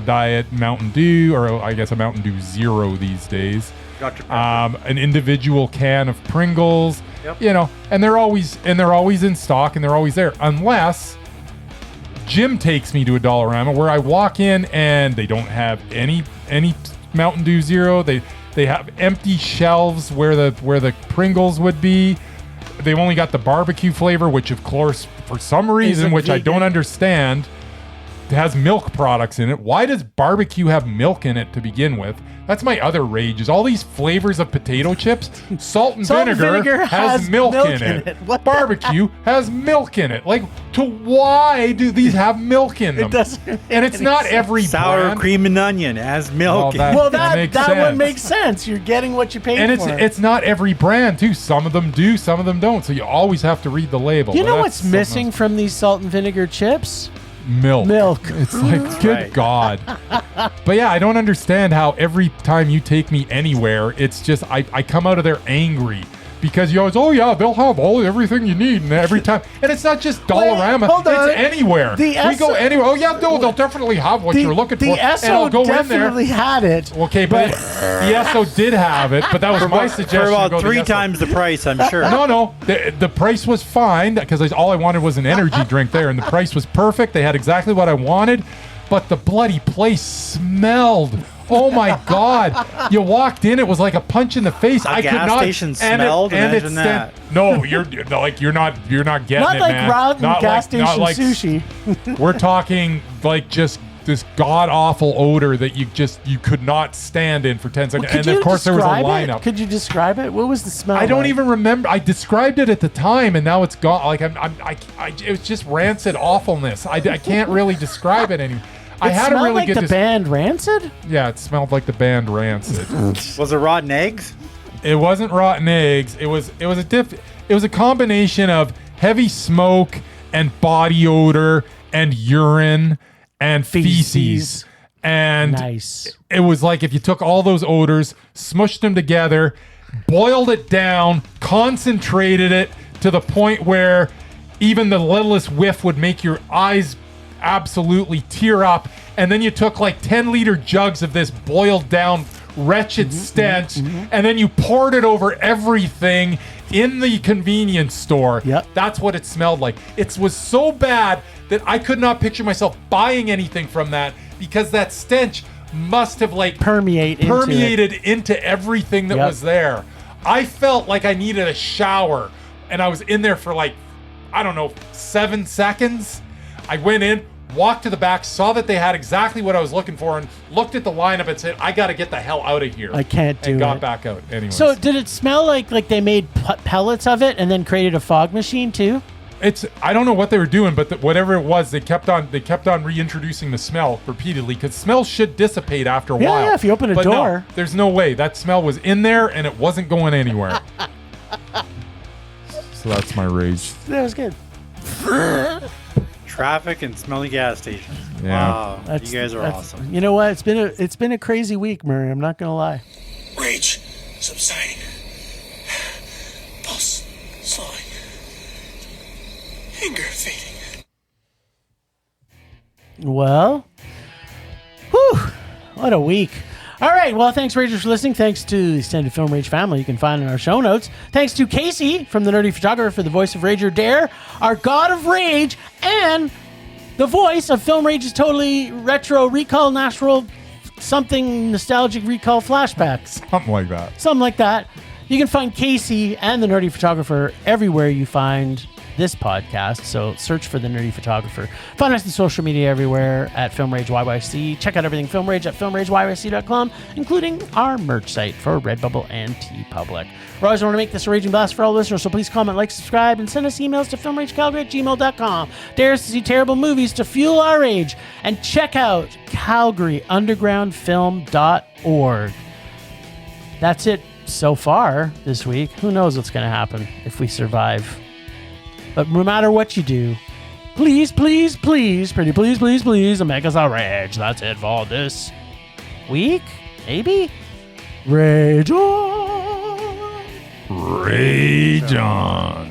Diet Mountain Dew, or I guess a Mountain Dew Zero these days. Dr. Pepper. An individual can of Pringles, Yep. and they're always in stock and they're always there, unless Jim takes me to a Dollarama where I walk in and they don't have any Mountain Dew Zero. They have empty shelves where the Pringles would be. They've only got the barbecue flavor, which of course, for some reason, which I don't understand, it has milk products in it. Why does barbecue have milk in it to begin with? That's my other rage, is all these flavors of potato chips. Salt and vinegar has milk in it. Barbecue has milk in it. Like, why do these have milk in them? It doesn't. And it's not every Sour brand. cream and onion as milk. Well, that that makes one sense. makes sense. You're getting what you paid And for. it's not every brand too. Some of them do, some of them don't. So you always have to read the label. You know But what's that's missing from these salt and vinegar chips? Milk. It's like, good Right. God. But yeah, I don't understand how every time you take me anywhere, it's just I come out of there angry. Because you always, oh yeah, they'll have everything you need, and every time, and it's not just Dollarama, hold on. it's anywhere. The We go anywhere. Oh yeah, no, they'll definitely have what you're looking for. The And I'll Esso go in there. definitely had it. Okay, but the Esso did have it, but that was my suggestion. For to about go to 3 Esso. times the price, I'm sure. No, the price was fine because all I wanted was an energy drink there, and the price was perfect. They had exactly what I wanted, but the bloody place smelled. Oh my God! You walked in, it was like a punch in the face. I could gas not. station smelled? Imagine that. No, you're getting Not it, like man. rotten Not gas like- not station like- sushi. We're talking like just this god awful odor that you could not stand in for 10 seconds. Could And you of course there was a describe it? lineup. Could you describe it? What was the smell? I don't like? even remember. I described it at the time, and now it's gone. Like it was just rancid awfulness. I can't really describe it anymore. I had a smelled really like good. the band Rancid. Yeah, it smelled like the band Rancid. Was it rotten eggs? It wasn't rotten eggs. It was a combination of heavy smoke and body odor and urine and feces. And Nice. it was like if you took all those odors, smushed them together, boiled it down, concentrated it to the point where even the littlest whiff would make your eyes absolutely tear up. And then you took like 10-liter jugs of this boiled down wretched stench, and then you poured it over everything in the convenience store. Yep. That's what it smelled like. It was so bad that I could not picture myself buying anything from that, because that stench must have like permeated into everything that Yep. was there. I felt like I needed a shower, and I was in there for like, I don't know, 7 seconds. I went in, walked to the back, saw that they had exactly what I was looking for, and looked at the lineup and said, I got to get the hell out of here. I can't do and got it. back out. Anyways. So did it smell like they made pellets of it and then created a fog machine too? I don't know what they were doing, but whatever it was, they kept on reintroducing the smell repeatedly, because smells should dissipate after a Yeah, while. yeah, if you open a But door. No, there's no way. That smell was in there and it wasn't going anywhere. So that's my rage. That was good. Traffic and smelly gas stations. Yeah. Wow, you guys are awesome. You know what? It's been a crazy week, Murray. I'm not gonna lie. Rage subsiding. Pulse slowing. Anger fading. Well, whew, what a week. All right, well, thanks, Ragers, for listening. Thanks to the extended Film Rage family you can find in our show notes. Thanks to Casey from The Nerdy Photographer for the voice of Rager Dare, our God of Rage, and the voice of Film Rage's totally retro recall natural something nostalgic recall flashbacks. Something like that. Something like that. You can find Casey and The Nerdy Photographer everywhere you find this podcast. So search for The Nerdy Photographer. Find us on social media everywhere at Film Rage YYC. Check out everything Film Rage at filmrageyyc.com, including our merch site for Redbubble and TeePublic. We always want to make this a raging blast for all listeners, so please comment, like, subscribe, and send us emails to filmragecalgary@gmail.com. Dare us to see terrible movies to fuel our rage, and check out CalgaryUndergroundFilm.org. That's it so far this week. Who knows what's going to happen if we survive. But no matter what you do, please, please, please, pretty please, please, please, make us a rage. That's it for this week, maybe? Rage on! Rage on.